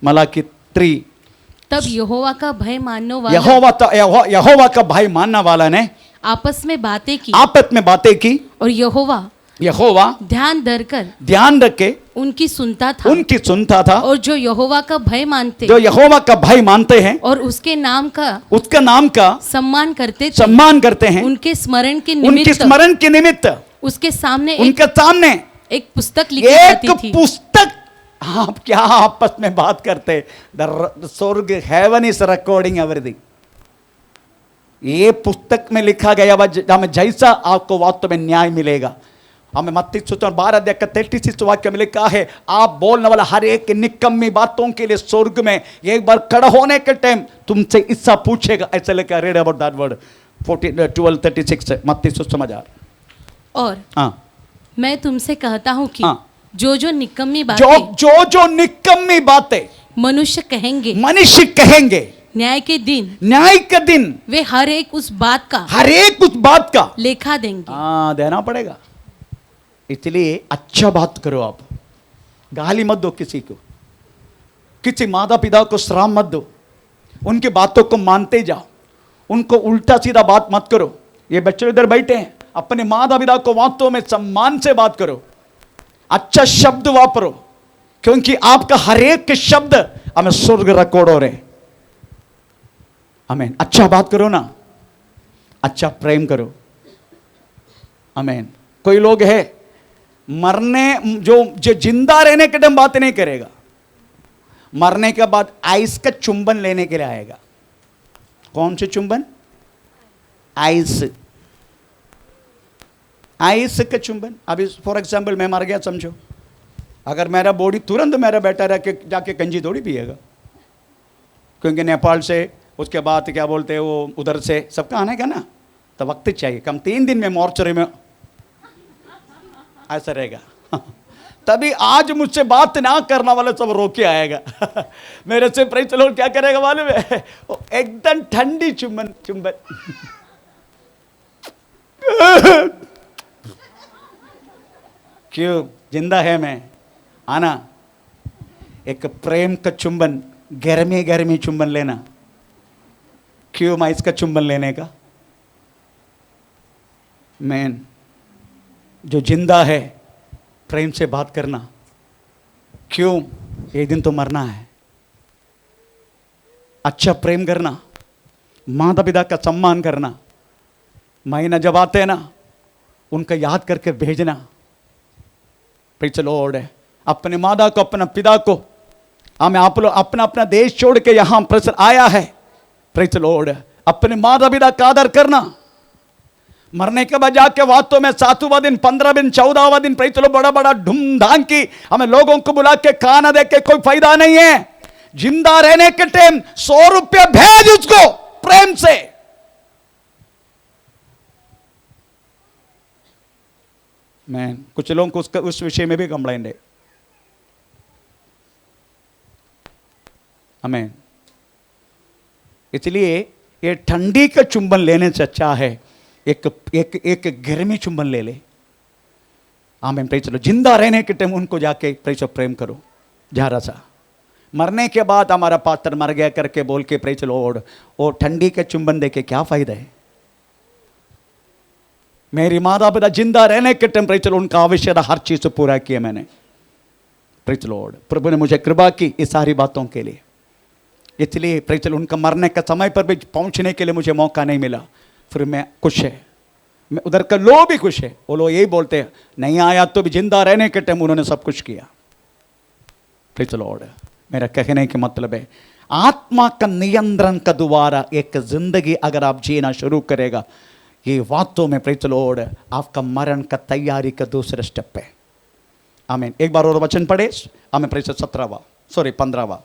मलाकी 3। तब यहोवा का भय मानने वाला, यहोवा का भय मानने वाला ने आपस में बातें की, और यहोवा ध्यान रख के उनकी सुनता था। और जो यहोवा का भय मानते हैं और उसके नाम का सम्मान करते हैं, उनके स्मरण के निमित्त उसके सामने एक पुस्तक लिखी जाती थी। पुस्तक। आप क्या आपस में बात करते, द स्वर्ग, हेवन इज रिकॉर्डिंग एवरीथिंग। ये पुस्तक में लिखा गया हमें जैसा आपको वास्तव में न्याय मिलेगा। हमें मत्ती 12 अध्याय का 33 वाक्य में लिखा है, आप बोलने वाला हर एक निकम्मी बातों के लिए स्वर्ग में एक बार खड़ा होने के टाइम तुमसे इससा पूछेगा। ऐसा लिखा, रीड अबाउट दैट वर्ड 12:36 मत्ती सुसमाचार। और हाँ, मैं तुमसे कहता हूं कि हाँ, जो निकम्मी बातें मनुष्य कहेंगे न्याय के दिन वे हर एक उस बात का लेखा देंगे। हाँ, देना पड़ेगा। इसलिए अच्छा बात करो, आप गाली मत दो किसी को, किसी माता पिता को श्राप मत दो, उनकी बातों को मानते जाओ, उनको उल्टा सीधा बात मत करो। ये बच्चे इधर बैठे हैं, अपने माता पिता को वास्तव में सम्मान से बात करो, अच्छा शब्द वापरो, क्योंकि आपका हर एक शब्द हमें स्वर्ग रिकॉर्ड हो रहे। आमीन। अच्छा बात करो ना, अच्छा प्रेम करो। आमीन। कोई लोग है मरने, जो जिंदा रहने के टाइम बात नहीं करेगा, मरने के बाद आइस का चुंबन लेने के लिए आएगा। कौन से चुंबन? आइस का चुंबन। अभी फॉर एग्जाम्पल मैं मर गया समझो, अगर मेरा बॉडी तुरंत मेरा बेटा रह के जाके कंजी थोड़ी पिएगा, क्योंकि नेपाल से, उसके बाद क्या बोलते हैं वो उधर से सबका आने का ना, तो वक्त चाहिए, कम 3 दिन में मॉर्चरी में ऐसा रहेगा। तभी आज मुझसे बात ना करना वाला सब रोके आएगा। मेरे से प्रेज़ द लॉर्ड क्या करेगा मालूम है? एकदम ठंडी चुंबन। क्यों? जिंदा है मैं, आना एक प्रेम का चुंबन, गर्मी चुंबन लेना। क्यों मैं इसका चुंबन लेने का? मैन जो जिंदा है, प्रेम से बात करना। क्यों? एक दिन तो मरना है। अच्छा प्रेम करना, माता पिता का सम्मान करना, महीना जब आते हैं ना उनका याद करके भेजना। Praise the Lord. अपने माता को, अपना पिता को, हमें आप लोग अपना अपना देश छोड़ के यहां प्रसन्न आया है। Praise the Lord. अपने माता पिता का आदर करना। मरने के बाद जाके वास्तव में 7वां दिन, 15वां दिन, 14वां दिन प्रेज़ द लॉर्ड बड़ा बड़ा धूमधाम की हमें लोगों को बुला के खाना दे के कोई फायदा नहीं है। जिंदा रहने के टाइम 100 रुपया भेज उसको प्रेम से। मैं कुछ लोगों को उस विषय में भी कंप्लेंट है। हमें इसलिए ये ठंडी का चुंबन लेने से अच्छा है एक एक एक गर्मी चुंबन ले ले। आमेन, प्रेज लो। जिंदा रहने के टाइम उनको जाके प्रेज प्रेम करो जरा सा। मरने के बाद हमारा पास्टर मर गया करके बोल के प्रेज लॉर्ड, वो ठंडी के चुंबन दे के क्या फायदा है। मेरी माता पिता जिंदा रहने के टाइम प्रेज लो उनका आवश्यकता हर चीज पूरा किया मैंने। प्रेज लॉर्ड, प्रभु ने मुझे कृपा की इस सारी बातों के लिए। इसलिए प्रेज लो उनका मरने का समय पर भी पहुंचने के लिए मुझे मौका नहीं मिला, फिर मैं खुश है। मैं उधर का लोग भी खुश है, वो लोग यही बोलते हैं नहीं आया तो भी जिंदा रहने के टाइम उन्होंने सब कुछ किया। प्रेज लॉर्ड, मेरा कहने का मतलब है आत्मा का नियंत्रण का द्वारा एक जिंदगी अगर आप जीना शुरू करेगा, ये वास्तव में प्रेज लॉर्ड आपका मरण का तैयारी का दूसरा स्टेप है। आमीन। एक बार और वचन पढ़े। आमीन। प्रेज 15वां।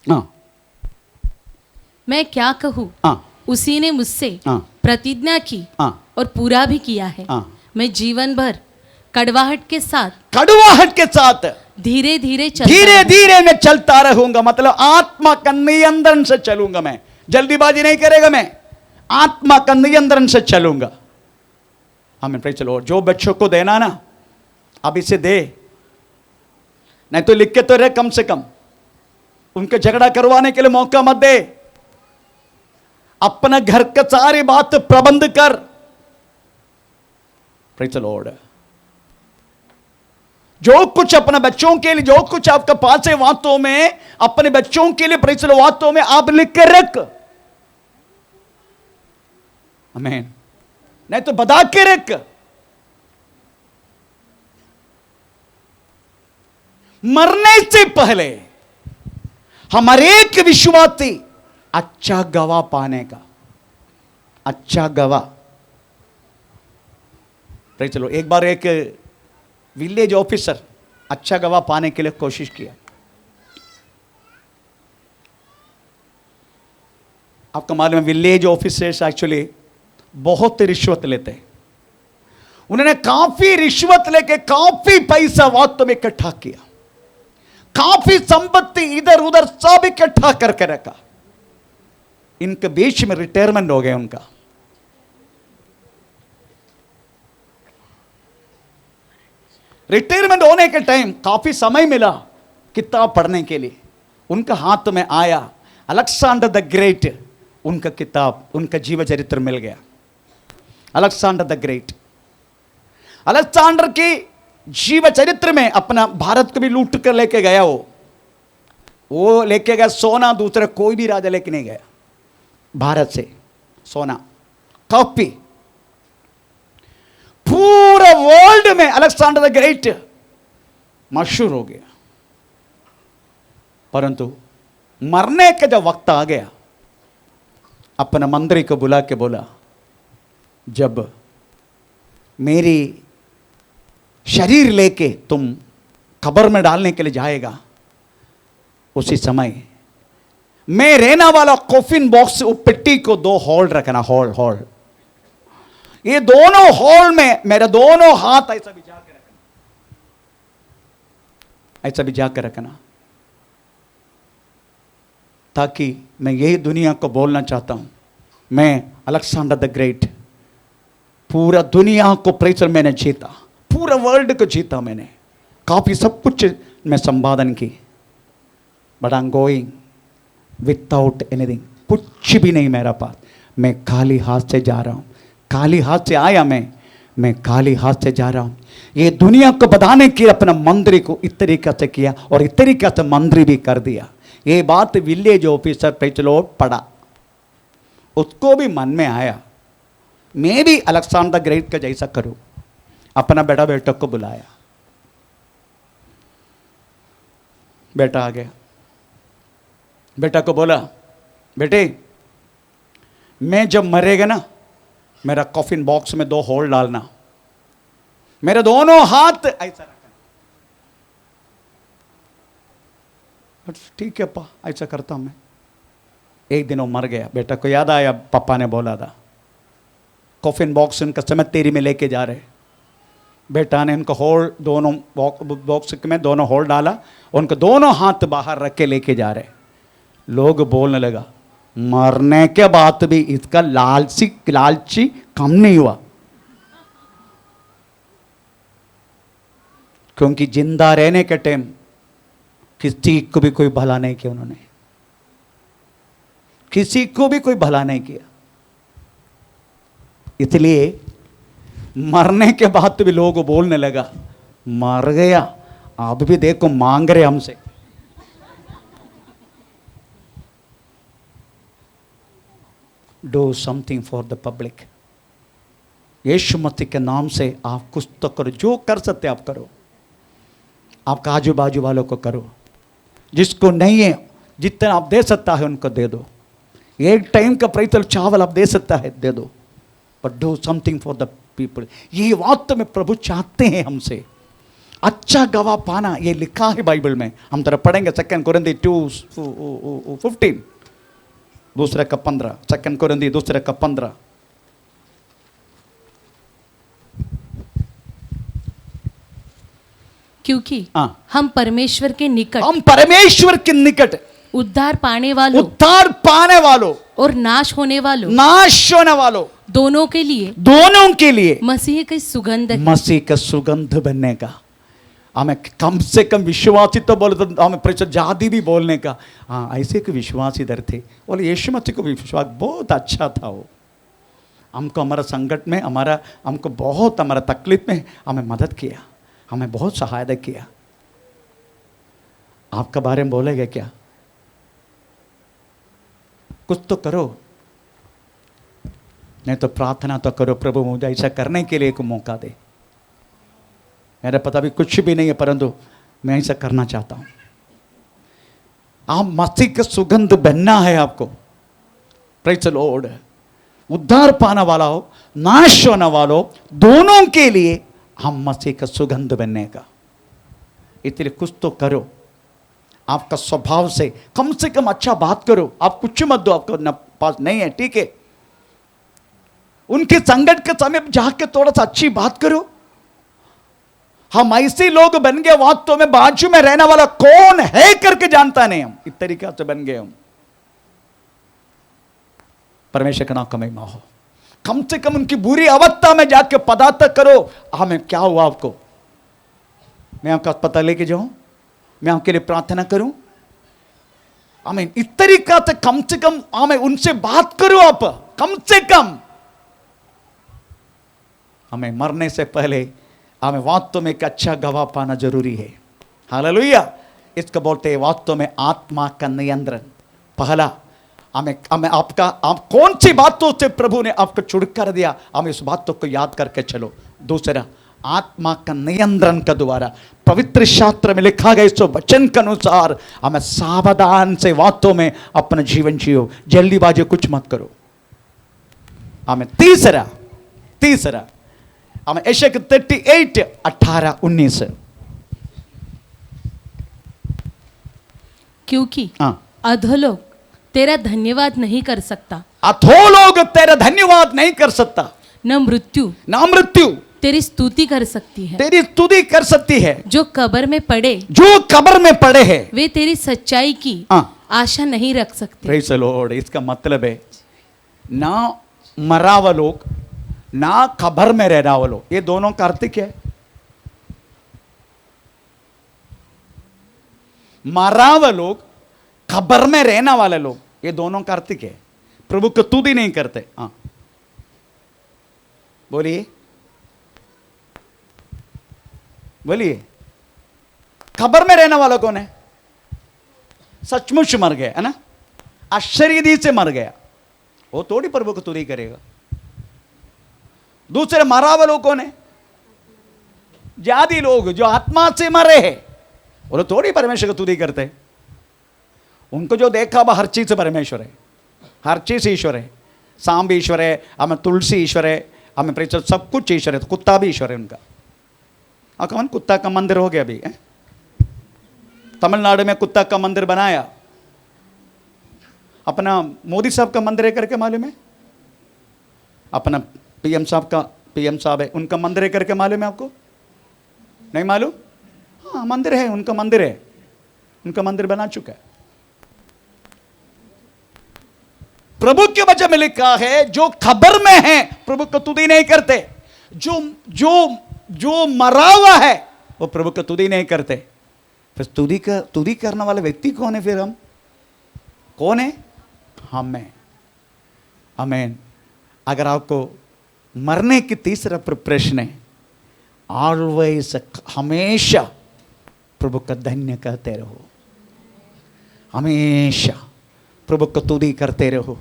हाँ, मैं क्या कहूँ, हाँ, उसी ने मुझसे हाँ, प्रतिज्ञा की हाँ, और पूरा भी किया है। हाँ। मैं जीवन भर कड़वाहट के साथ धीरे धीरे धीरे मैं चलता रहूंगा। मतलब आत्मा का नियंत्रण से चलूंगा मैं, जल्दीबाजी नहीं करेगा मैं, आत्मा का नियंत्रण से चलूंगा। हमें प्रेज लॉर्ड, जो बच्चों को देना ना अब इसे दे, नहीं तो लिख के तो रहे, कम से कम उनके झगड़ा करवाने के लिए मौका मत दे। अपना घर का सारी बात प्रबंध कर। प्रेज लॉर्ड, जो कुछ अपने बच्चों के लिए, जो कुछ आपका पास है वास्तव में अपने बच्चों के लिए प्रेज लॉर्ड वास्तव में आप लिख कर रख। आमीन। नहीं तो बता के रख। मरने से पहले हमारे एक विश्वासी अच्छा गवाह पाने का, अच्छा गवाह। प्रेज लॉर्ड, एक बार एक विलेज ऑफिसर अच्छा गवाह पाने के लिए कोशिश किया। आपका मालूम है विलेज ऑफिसर्स एक्चुअली बहुत रिश्वत लेते हैं। उन्होंने काफी रिश्वत लेके काफी पैसा वास्तव में इकट्ठा किया, काफी संपत्ति इधर उधर सब इकट्ठा करके रखा। इनके बीच में रिटायरमेंट हो गया उनका। रिटायरमेंट होने के टाइम काफी समय मिला किताब पढ़ने के लिए। उनका हाथ में आया अलेक्जेंडर द ग्रेट, उनका किताब, उनका जीवन चरित्र मिल गया। अलेक्जेंडर द ग्रेट, अलेक्जेंडर की जीवन चरित्र में अपना भारत को भी लूट कर लेके गया। वो लेके गया सोना, दूसरा कोई भी राजा लेके नहीं गया भारत से सोना। कॉपी पूरा वर्ल्ड में अलेक्जेंडर द ग्रेट मशहूर हो गया। परंतु मरने का जब वक्त आ गया, अपने मंत्री को बुला के बोला, जब मेरी शरीर लेके तुम कब्र में डालने के लिए जाएगा, उसी समय मैं रहना वाला कॉफिन बॉक्स, वो पेट्टी को 2 होल रखना, होल। ये दोनों होल में मेरे दोनों हाथ ऐसा भिजा के रखना, ऐसा भिजा के रखना, ताकि मैं यही दुनिया को बोलना चाहता हूं, मैं अलेक्जेंडर द ग्रेट पूरा दुनिया को प्रेचर मैंने जीता, पूरा वर्ल्ड को जीता मैंने, काफी सब कुछ मैं संपादन की। But I am going without anything, कुछ भी नहीं मेरा पास। मैं खाली हाथ से जा रहा हूं, खाली हाथ से आया मैं खाली हाथ से जा रहा हूं। ये दुनिया को बताने के लिए अपना मंत्री को इस तरीका से किया और इस तरीका से मंत्री भी कर दिया। ये बात विलेज ऑफिसर पे चलो पढ़ा, उसको भी मन में आया मैं भी अलेक्जेंडर द ग्रेट का जैसा करूं। अपना बेटा को बुलाया, बेटा आ गया। बेटा को बोला, बेटे मैं जब मरेगा ना, मेरा कॉफिन बॉक्स में 2 होल डालना, मेरे दोनों हाथ ऐसा रखना। ठीक है पा, ऐसा करता हूं मैं। एक दिन वो मर गया, बेटा को याद आया पापा ने बोला था, कॉफिन बॉक्स उनका सेमेटेरी में लेके जा रहे। बेटा ने उनका होल दोनों बॉक्स में दोनों होल डाला, उनके दोनों हाथ बाहर रख के लेके जा रहे। लोग बोलने लगा, मरने के बाद भी इसका लालची कम नहीं हुआ, क्योंकि जिंदा रहने के टाइम किसी को भी कोई भला नहीं किया, उन्होंने किसी को भी कोई भला नहीं किया। इसलिए मरने के बाद भी लोग बोलने लगा, मर गया अब भी देखो मांग रहे हमसे। Do something for the public. यीशु मसीह के नाम से आप कुछ तो करो, जो कर सकते आप करो। आपका आजू बाजू वालों को करो, जिसको नहीं है जितना आप दे सकता है उनको दे दो। एक टाइम का प्राइस चावल आप दे सकता है दे दो, but do something for the people. ये वास्तव में प्रभु चाहते हैं हमसे अच्छा गवाह पाना। ये लिखा है बाइबल में, हम तरह पढ़ेंगे 2 कोरिन्थी 2:15, 2:15, 2 कोरिन्थी 2:15। क्योंकि हाँ। हम परमेश्वर के निकट, हम परमेश्वर के निकट उद्धार पाने वालों और नाश होने वालों दोनों के लिए मसीह की सुगंध है। मसीह का सुगंध बनने का। हमें कम से कम विश्वासी तो बोले तो हमें प्रचार जाति भी बोलने का। हाँ, ऐसे के विश्वासी इधर थे, बोले यीशु मसीह को विश्वास बहुत अच्छा था। वो हमको हमारा संकट में हमको बहुत हमारा तकलीफ में हमें मदद किया, हमें बहुत सहायता किया। आपका बारे में बोलेगा क्या? कुछ तो करो, नहीं तो प्रार्थना तो करो, प्रभु मुझे ऐसा करने के लिए एक मौका दे। मेरा पता भी कुछ भी नहीं है, परंतु मैं ऐसा करना चाहता हूं। आप मसीह का सुगंध बनना है आपको। Praise the Lord. उद्धार पाने वाला हो, नाश होने वाला हो, दोनों के लिए हम मसीह का सुगंध बनने का। इसलिए कुछ तो करो। आपका स्वभाव से कम अच्छा बात करो। आप कुछ मत दो, आपको पास नहीं है, ठीक है। उनके संकट के समय जाके थोड़ा सा अच्छी बात करो। हम ऐसे लोग बन गए, वास्तव में बाजू में रहने वाला कौन है करके जानता नहीं। हम इस तरीके से बन गए। हम परमेश्वर का नाम का महिमा हो। कम से कम उनकी बुरी अवस्था में जाके पदार्थ करो। हमें क्या हुआ आपको, मैं आपका पता लेके जाऊं, मैं आपके लिए प्रार्थना करूं। हमें इस तरीका से कम हमें उनसे बात करो। आप कम से कम हमें मरने से पहले हमें वास्तव में एक अच्छा गवाह पाना जरूरी है। हालेलुया। इसको बोलते हैं वास्तव में आत्मा का नियंत्रण। पहला हमें आप कौन सी बातों से प्रभु ने आपको छुटकारा दिया, हमें उस बातों को याद करके चलो। दूसरा, आत्मा का नियंत्रण का द्वारा पवित्र शास्त्र में लिखा गया इस वचन के अनुसार हमें सावधान से वास्तव में अपना जीवन जियो। जल्दीबाजी कुछ मत करो। हमें तीसरा हमें यशायाह 38:18-19। क्योंकि अधोलोक तेरा धन्यवाद नहीं कर सकता, अधोलोक तेरा धन्यवाद नहीं कर सकता, न मृत्यु तेरी स्तुति कर सकती है। जो कब्र में पड़े हैं वे तेरी सच्चाई की आशा नहीं रख सकते। Praise the Lord. इसका मतलब है ना मरा हुआ लोग, ना कब्र में रहना वाला लोग, ये दोनों का अर्थ क्या है? मरा हुआ लोग, कब्र में रहने वाले लोग, ये दोनों का अर्थ क्या है? प्रभु को स्तुति नहीं करते। हाँ बोलिए कब्र में रहने वाला कौन है? सचमुच मर गया है ना, आश्चर्य से मर गया, वो थोड़ी प्रभु को स्तुति करेगा। दूसरे मरा हुआ लोग कौन है? जाति लोग जो आत्मा से मरे हैं, वो लोग थोड़ी परमेश्वर को स्तुति करते। उनको जो देखा वह हर चीज से परमेश्वर है, हर चीज ईश्वर है। सांप भी ईश्वर है, हमें तुलसी ईश्वर है, हमें परिचय सब कुछ ईश्वर है। तो कुत्ता भी ईश्वर है उनका। कौन कुत्ता का मंदिर हो गया अभी? तमिलनाडु में कुत्ता का मंदिर बनाया। अपना मोदी साहब का मंदिर है करके मालूम है? अपना पीएम साहब है, उनका मंदिर है करके मालूम है आपको? नहीं मालूम? हाँ मंदिर है, उनका मंदिर है, उनका मंदिर बना चुका है। प्रभु के वचन में लिखा है जो खबर में है प्रभु को तुदी नहीं करते, जो जो जो मरा हुआ है वो प्रभु को तुदी नहीं करते। फिर तुदी करने वाले व्यक्ति कौन है? फिर हम कौन है? हम हैं। आमीन। अगर आपको मरने की तीसरा प्रश्न है, ऑलवेज, हमेशा प्रभु का धन्य कहते रहो, हमेशा प्रभु को तुदी करते रहो,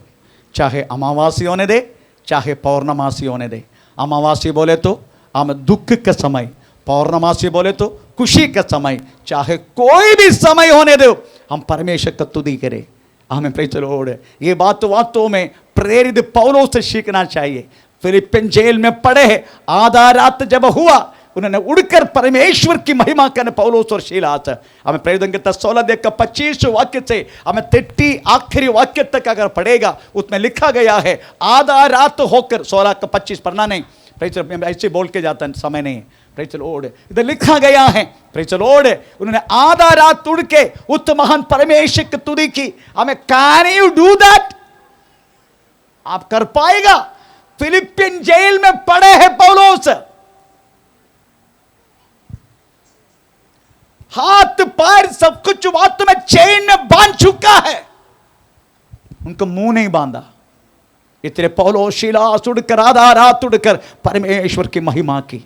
चाहे अमावासी होने दे चाहे पौर्णमासी होने दे। अमावासी बोले तो हम दुख का समय, पौर्णमासी बोले तो खुशी का समय, चाहे कोई भी समय होने दो हम परमेश्वर का तुदी करें। हमें प्रेज़ द लॉर्ड। ये बात तो वास्तव में प्रेरित पौलुस से सीखना चाहिए। फिलिपिन जेल में पड़े हैं, आधा रात जब हुआ उन्होंने उड़कर परमेश्वर की महिमा करने पौलुस और सीलास। हमें प्रेरित के 16:25 वाक्य से हमें 30 आखिरी वाक्य तक अगर पढ़ेगा उसमें लिखा गया है आधा रात होकर, 16:25 पढ़ना नहीं, ऐसे बोल के जाता समय नहीं, प्रेज़ द लॉर्ड। इधर लिखा गया है प्रेज़ द लॉर्ड, उन्होंने आधा रात उड़ के उस महान परमेश्वर की तुदी की। हमें कैन यू डू दैट? आप कर पाएगा? फिलिपिन जेल में पड़े हैं पौलुस, हाथ पैर सब कुछ वास्तव में चेन में बांध चुका है, उनको मुंह नहीं बांधा। इतने पौलुस सीलास उड़कर आधा रात उड़कर परमेश्वर की महिमा की।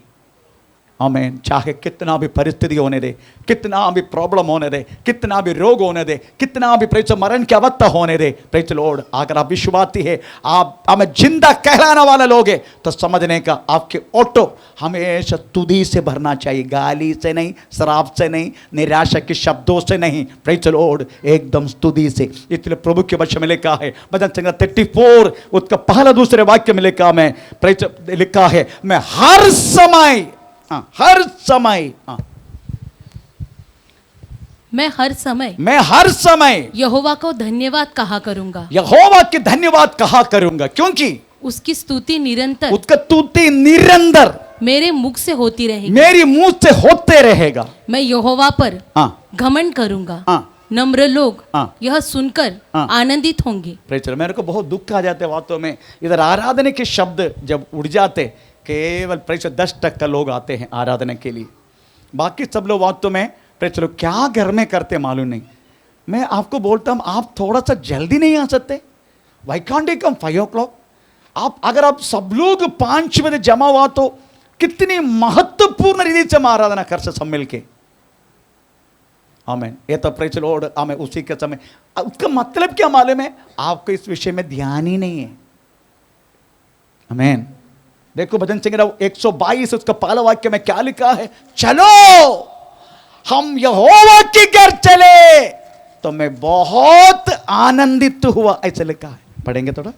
आमीन। चाहे कितना भी परिस्थिति होने दे, कितना भी प्रॉब्लम होने दे, कितना भी रोग होने दे, कितना भी प्रेज़ मरण की अवस्था होने दे, प्रेज़ द लॉर्ड, अगर आप विश्वासी है, आप हमें जिंदा कहलाने वाले लोग हैं, तो समझने का आपके ऑटो हमेशा तुदी से भरना चाहिए, गाली से नहीं, शराब से नहीं, निराशा के शब्दों से नहीं, प्रेज़ द लॉर्ड, एकदम स्तुति से। इसलिए प्रभु के वचन में लिखा है भजन संहिता 34 उसका पहला दूसरे वाक्य में लिखा है मैं हर समय, हर समय, मैं हर समय यहोवा को धन्यवाद कहा करूंगा, यहोवा की धन्यवाद कहा करूंगा, क्योंकि उसकी स्तुति निरंतर, उसका स्तुति निरंतर मेरे मुख से होती रहेगी, मेरी मुंह से होते रहेगा। मैं यहोवा पर घमंड करूंगा, नम्र लोग यह सुनकर आनंदित होंगे। मेरे को बहुत दुख आ जाते वास्तव में, इधर आराधना के शब्द जब उड़ जाते, केवल प्रेषर 10% लोग आते हैं आराधना के लिए, बाकी सब लोग वास्तव में प्रेषर क्या घर में करते मालूम नहीं। मैं आपको बोलता हूँ आप थोड़ा सा जल्दी नहीं आ सकते? Why can't you come 5 o'clock? आप अगर आप सब लोग 5 बजे जमा हुआ तो कितनी महत्वपूर्ण रीति से हम आराधना कर सकते सब मिल के। आमीन। ये तो प्रेज़ द लॉर्ड, हमें उसी के समय, उसका मतलब क्या मालूम है? आपको इस विषय में ध्यान ही नहीं है। आमीन। देखो भजन संहिता 122 उसका पहला वाक्य में क्या लिखा है? चलो हम यहोवा के घर चले तो मैं बहुत आनंदित हुआ, ऐसे लिखा है। पढ़ेंगे थोड़ा।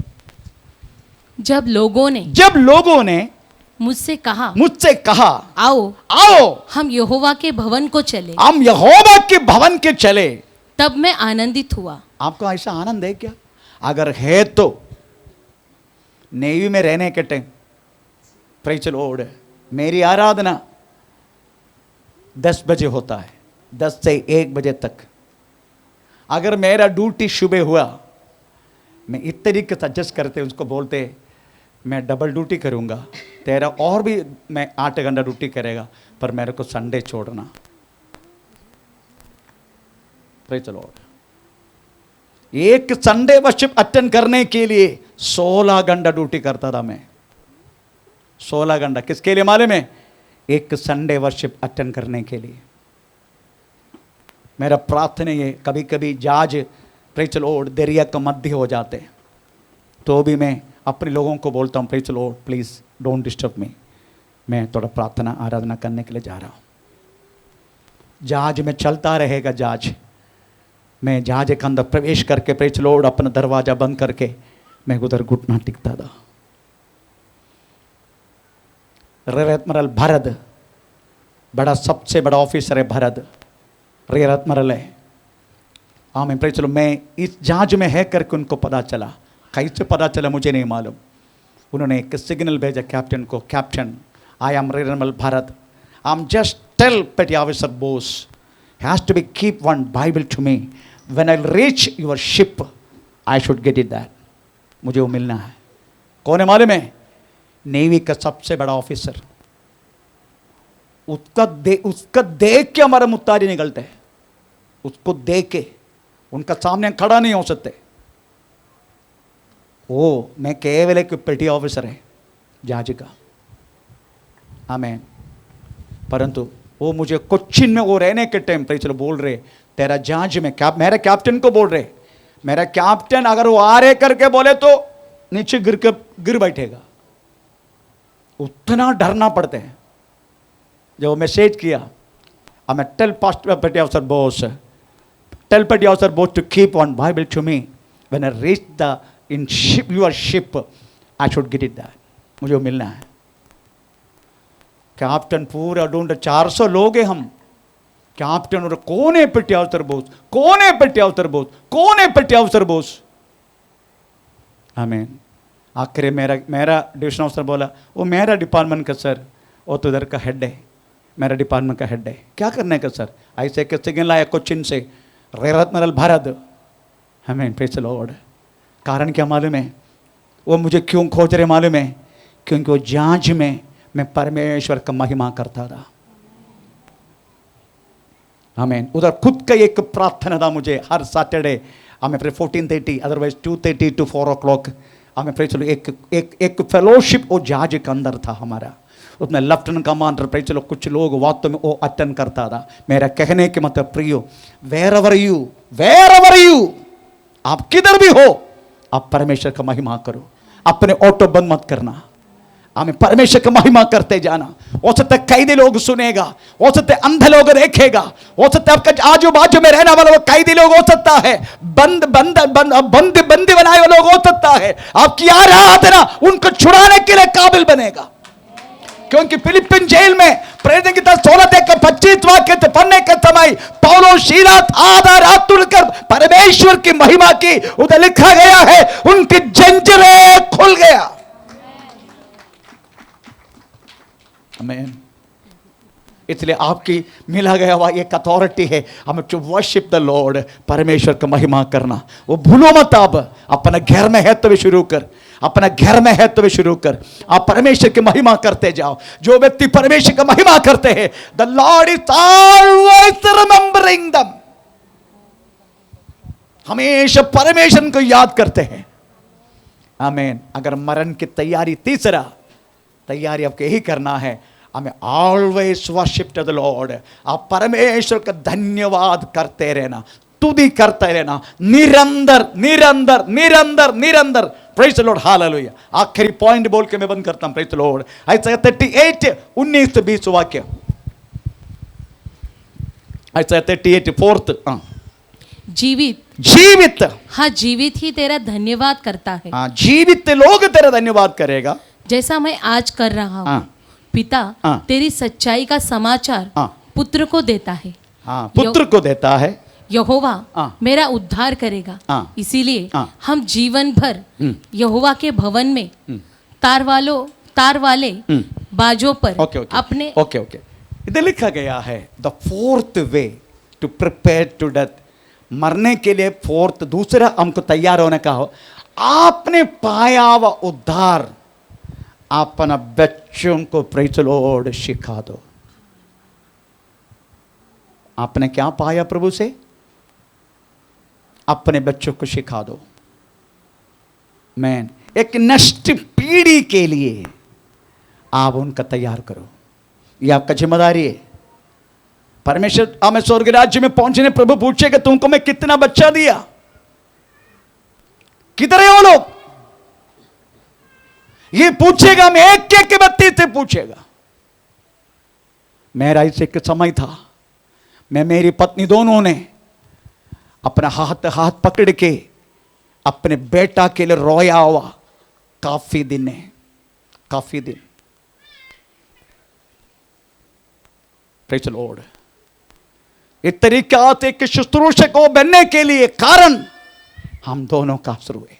जब लोगों ने मुझसे कहा आओ हम यहोवा के भवन को चले, हम यहोवा के भवन के चले, तब मैं आनंदित हुआ। आपको ऐसा आनंद है क्या? अगर है तो नेवी में रहने के टाइम प्रेज़ द लॉर्ड, मेरी आराधना 10 बजे होता है, 10 से 1 बजे तक। अगर मेरा ड्यूटी सुबह हुआ, मैं इस तरीके से एडजस्ट करते उसको बोलते मैं डबल ड्यूटी करूँगा, तेरा और भी मैं 8 घंटा ड्यूटी करेगा, पर मेरे को संडे छोड़ना। Praise the Lord. एक संडे वर्शिप अटेंड करने के लिए 16 घंटा ड्यूटी करता था मैं, 16 घंटा। किसके लिए मालूम है? एक संडे वर्शिप अटेंड करने के लिए। मेरा प्रार्थना ये, कभी कभी जहाज प्रेज़ द लॉर्ड दरिया के मध्य हो जाते तो भी मैं अपने लोगों को बोलता हूँ praise the Lord please don't disturb me, मैं थोड़ा प्रार्थना आराधना करने के लिए जा रहा हूँ। जहाज में चलता रहेगा जहाज, मैं जहाज के अंदर प्रवेश करके प्रेज़ द लॉर्ड अपना दरवाज़ा बंद करके मैं उधर घुटना टिकता था। रेरतमरल भरत, बड़ा सबसे बड़ा ऑफिसर है भरत, रेरतमरल है। हाँ मैं प्रेज़ द लॉर्ड, मैं इस जहाज में है करके उनको पता चला, कैसे पता चला मुझे नहीं मालूम। उन्होंने एक सिग्नल भेजा कैप्टन को, captain I am regional Bharat, I am just tell petty officer Bose has to be keep one Bible to me, when I reach your ship I should get it that, मुझे वो मिलना है। कौन है मालूम है? नेवी का सबसे बड़ा ऑफिसर। उसका देख के हमारे मुत्तारी निकलते हैं, उसको देख के, उनका सामने खड़ा नहीं हो सकते। वो मैं केवल एक पेटी ऑफिसर है जहाज का, आमीन। परंतु वो मुझे कोच्चिन में वो रहने के टाइम पर चलो बोल रहे, तेरा जहाज में मेरे कैप्टन को बोल रहे, मेरा कैप्टन अगर वो आ रहे करके बोले तो नीचे गिर बैठेगा, उतना डरना पड़ते हैं। जब वो मैसेज किया, आई मैं tell past petty officer boss, tell petty officer boss to keep one Bible to me, when I reach the in ship your ship I should get it that, मुझे वो मिलना है। कैप्टन पूरा ढूंढ, 400 लोग हैं हम। कैप्टन और कौन है पेटी ऑफिसर बोस, कौन है पेटी ऑफिसर बोस, कौन है पेटी ऑफिसर बोस, आमीन। आखिर मेरा डिविजन ऑफिसर बोला, वो मेरा डिपार्टमेंट का सर, वो तो इधर का हेड है, मेरा डिपार्टमेंट का हेड है, क्या करने का सर? ऐसे के सिग्नल आया कोचिन से, रेरतनल भारत, आमीन, प्रेज़ द लॉर्ड। कारण क्या मालूम है? वो मुझे क्यों खोज रहे मालूम है? क्योंकि वो जांच में मैं परमेश्वर का महिमा करता था, आमीन। उधर खुद का एक प्रार्थना था मुझे हर सैटरडे, हमें 14:30 अदरवाइज 2:30 to 4 o'clock, हमें प्रेज़ एक फेलोशिप वो जहाज के अंदर था हमारा, उसमें लेफ्टिनेंट कमांडर प्रेज़ लो कुछ लोग वास्तव में वो अटेंड करता था। मेरा कहने के मतलब प्रियो, वेर एवर यू, आप किधर भी हो, आप परमेश्वर का महिमा करो, अपने ऑटो बंद मत करना, हमें परमेश्वर की महिमा करते जाना। हो सकता है कैदी लोग सुनेगा, हो सकता है अंधे लोग देखेगा, हो सकता है आपका आजू बाजू में रहने वाला वो कैदी लोग हो सकता है, बंदी बनाए हुए लोग हो सकता है, आपकी आराधना उनको छुड़ाने के लिए काबिल बनेगा। क्योंकि फिलिपिन जेल में प्रेरितों की 16-25 वाक्य पढ़ने के समय पौलुस सीलास आधा रात तुड़कर परमेश्वर की महिमा की, उधर लिखा गया है उनकी जंजीरें खुल गया, आमीन। इसलिए आपकी मिला गया हुआ एक अथॉरिटी है, हमें टू वर्शिप द लॉर्ड, परमेश्वर का महिमा करना। वो भूलो मत, आप अपने घर में है तो भी शुरू कर, अपना घर में है तो भी शुरू कर, आप परमेश्वर की महिमा करते जाओ। जो व्यक्ति परमेश्वर की महिमा करते हैं, the Lord is always remembering them, हमेशा परमेश्वर को याद करते हैं, आमीन। अगर मरण की तैयारी, तीसरा तैयारी आपको यही करना है, हमें always worship to the Lord, आप परमेश्वर का धन्यवाद करते रहना, स्तुति करते रहना, निरंतर निरंतर निरंतर निरंतर, प्रेज़ द लॉर्ड, हालेलुया। आखिरी पॉइंट बोल के मैं बंद करता हूं, प्रेज़ द लॉर्ड। 38 19-20 वाक्य, 38 4th, जीवित, हाँ जीवित ही तेरा धन्यवाद करता है, हाँ जीवित लोग तेरा धन्यवाद करेगा, जैसा मैं आज कर रहा हूँ। हाँ। पिता हाँ। तेरी सच्चाई का समाचार हाँ। पुत्र को देता है, हाँ पुत्र को देता है, यहोवा हाँ। मेरा उद्धार करेगा, हाँ। इसीलिए हाँ। हम जीवन भर यहोवा के भवन में तार वाले बाजों पर अपने ओके इधर लिखा गया है the 4th way to prepare to death, मरने के लिए 4th, दूसरा हमको तैयार होने का हो, आपने पाया हुआ उद्धार अपना बच्चों को प्रेज़ द लॉर्ड सिखा दो। आपने क्या पाया प्रभु से? अपने बच्चों को सिखा दो, मैन। एक नेक्स्ट पीढ़ी के लिए आप उनका तैयार करो, ये आपका जिम्मेदारी है। परमेश्वर हमें स्वर्ग राज्य में पहुंचने प्रभु पूछेगा तुमको मैं कितना बच्चा दिया, किधर है वो लोग, ये पूछेगा, मैं एक एक व्यक्ति से पूछेगा। मेरा इसे एक समय था, मैं मेरी पत्नी दोनों ने अपना हाथ पकड़ के अपने बेटा के लिए रोया हुआ काफी दिन है, काफी दिन। Praise the Lord. इस तरीका से एक शुश्रूषक को बनने के लिए कारण हम दोनों का अवसर हुए।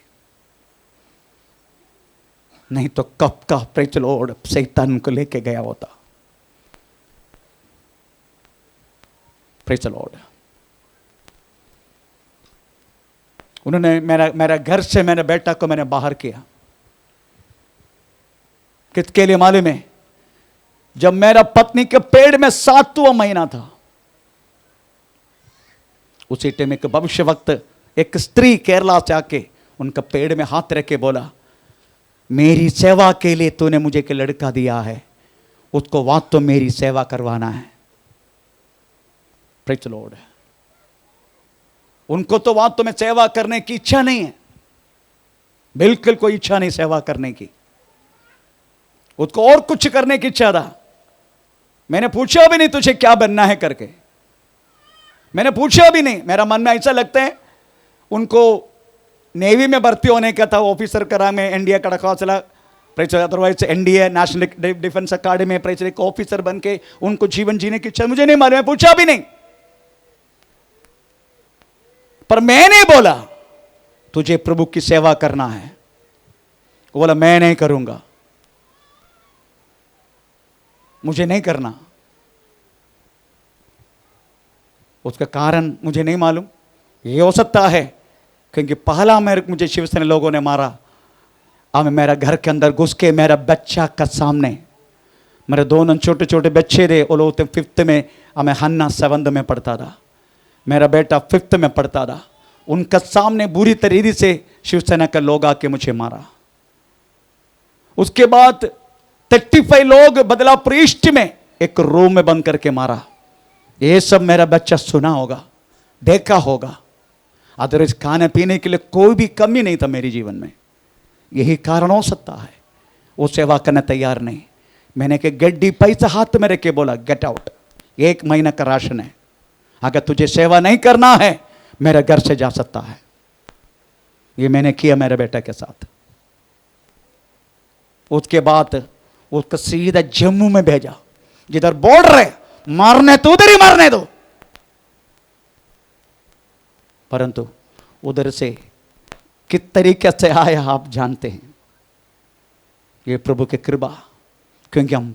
नहीं तो कब का प्रेज लॉर्ड शैतान उनको लेके गया होता। Praise Lord. उन्होंने मेरा घर से मेरे बेटा को मैंने बाहर किया। किसके लिए मालूम है? जब मेरा पत्नी के पेट में 7वां महीना था, उसी टाइम एक भविष्य वक्त एक स्त्री केरला से आके उनका पेड़ में हाथ रख के बोला, मेरी सेवा के लिए तूने मुझे एक लड़का दिया है, उसको वहां तो मेरी सेवा करवाना है। Praise Lord. उनको तो वहां तो मैं सेवा करने की इच्छा नहीं है, बिल्कुल कोई इच्छा नहीं सेवा करने की, उसको और कुछ करने की इच्छा था। मैंने पूछा भी नहीं तुझे क्या बनना है करके, मैंने पूछा भी नहीं। मेरा मन में ऐसा लगता है उनको नेवी में भर्ती होने का था, ऑफिसर करा में इंडिया का रखा, अदरवाइज एनडीए नेशनल डिफेंस अकादमी में एक ऑफिसर बन के उनको जीवन जीने की इच्छा, मुझे नहीं मालूम, मैं पूछा भी नहीं। पर मैंने बोला तुझे प्रभु की सेवा करना है, वो बोला मैं नहीं करूंगा, मुझे नहीं करना। उसका कारण मुझे नहीं मालूम, ये हो सकता है क्योंकि पहला मुझे शिवसेना लोगों ने मारा। अब मेरा घर के अंदर घुस के मेरा बच्चा का सामने, मेरे दोनों छोटे छोटे बच्चे थे, वो लोग 5th में, हमें हन्ना 7th में पढ़ता था, मेरा बेटा 5th में पढ़ता था। उनका सामने बुरी तरीके से शिवसेना के लोग आके मुझे मारा। उसके बाद 35 लोग बदलापुर ईस्ट में एक रूम में बंद करके मारा। ये सब मेरा बच्चा सुना होगा, देखा होगा। अदरवाइज खाने पीने के लिए कोई भी कमी नहीं था मेरे जीवन में। यही कारण हो सकता है वो सेवा करने तैयार नहीं। मैंने कहा गड्डी पैसा हाथ में रख के बोला गेट आउट, 1 महीना का राशन है, अगर तुझे सेवा नहीं करना है मेरे घर से जा सकता है। ये मैंने किया मेरे बेटे के साथ। उसके बाद उसको सीधा जम्मू में भेजा, जिधर बॉर्डर है, मारने तो उधर ही मारने दो। परंतु उधर से किस तरीके से आया आप जानते हैं, ये प्रभु की कृपा। क्योंकि हम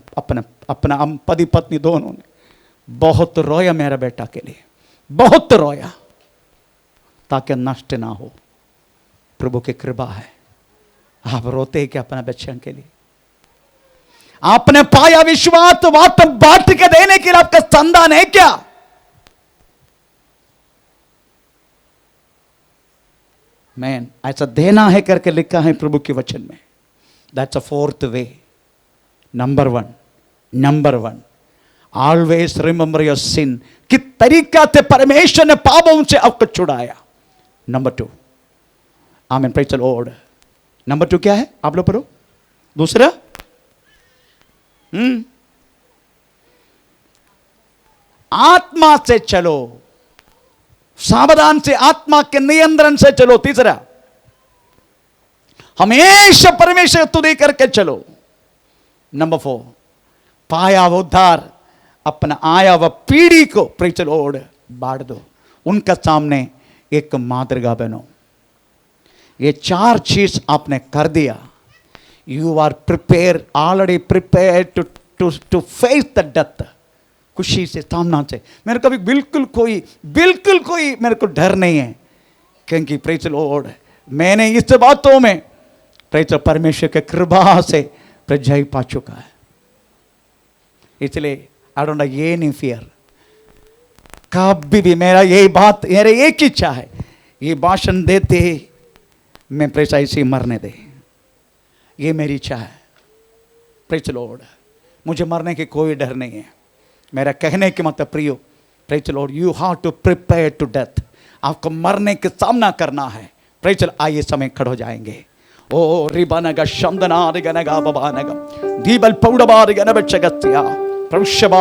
अपना पति पत्नी दोनों ने बहुत रोया मेरा बेटा के लिए, बहुत रोया ताकि नष्ट ना हो। प्रभु की कृपा है। आप रोते हैं क्या अपने बच्चों के लिए? आपने पाया विश्वास, बात बांट के देने के लिए आपका संतान है क्या? मैन ऐसा देना है करके लिखा है प्रभु के वचन में। That's a 4th way. Number one always remember your sin. किस तरीका से परमेश्वर ने पापों से आपको छुड़ाया। नंबर 2, आमीन, प्रेज़ द लॉर्ड। नंबर 2 क्या है? आप लोग पढ़ो। दूसरा, आत्मा से चलो, सावधान से, आत्मा के नियंत्रण से चलो। तीसरा, हमेशा परमेश्वर तुदे करके चलो। नंबर 4, पाया वो उद्धार अपना आया वह पीढ़ी को प्रेज़ द लॉर्ड बांट दो, उनका सामने एक मातृका बनो। ये 4 चीज आपने कर दिया, you are prepare, already prepare to face the death. खुशी से, सामना से। मेरे को भी बिल्कुल कोई मेरे को डर नहीं है, क्योंकि प्रेज़ द लॉर्ड मैंने इस बातों में प्रेज़ परमेश्वर के कृपा से जय पा चुका है। इसलिए I don't have any fear. कभी भी मेरा यही बात, मेरी एक इच्छा है, ये भाषण देते ही मैं प्रेज़ ऐसे मरने दे, ये मेरी इच्छा है। प्रेज़ द लॉर्ड मुझे मरने की कोई डर नहीं है। मेरा कहने के मतलब प्रियो, praise the Lord you have to prepare to death. आपको मरने का सामना करना है। प्रेज़ द लॉर्ड आइए समय खड़े हो जाएंगे। ओ रिबानगा शमदना रिगनगा बबानगा दीबल पौड़बार गनबचगत्या प्रभुशबा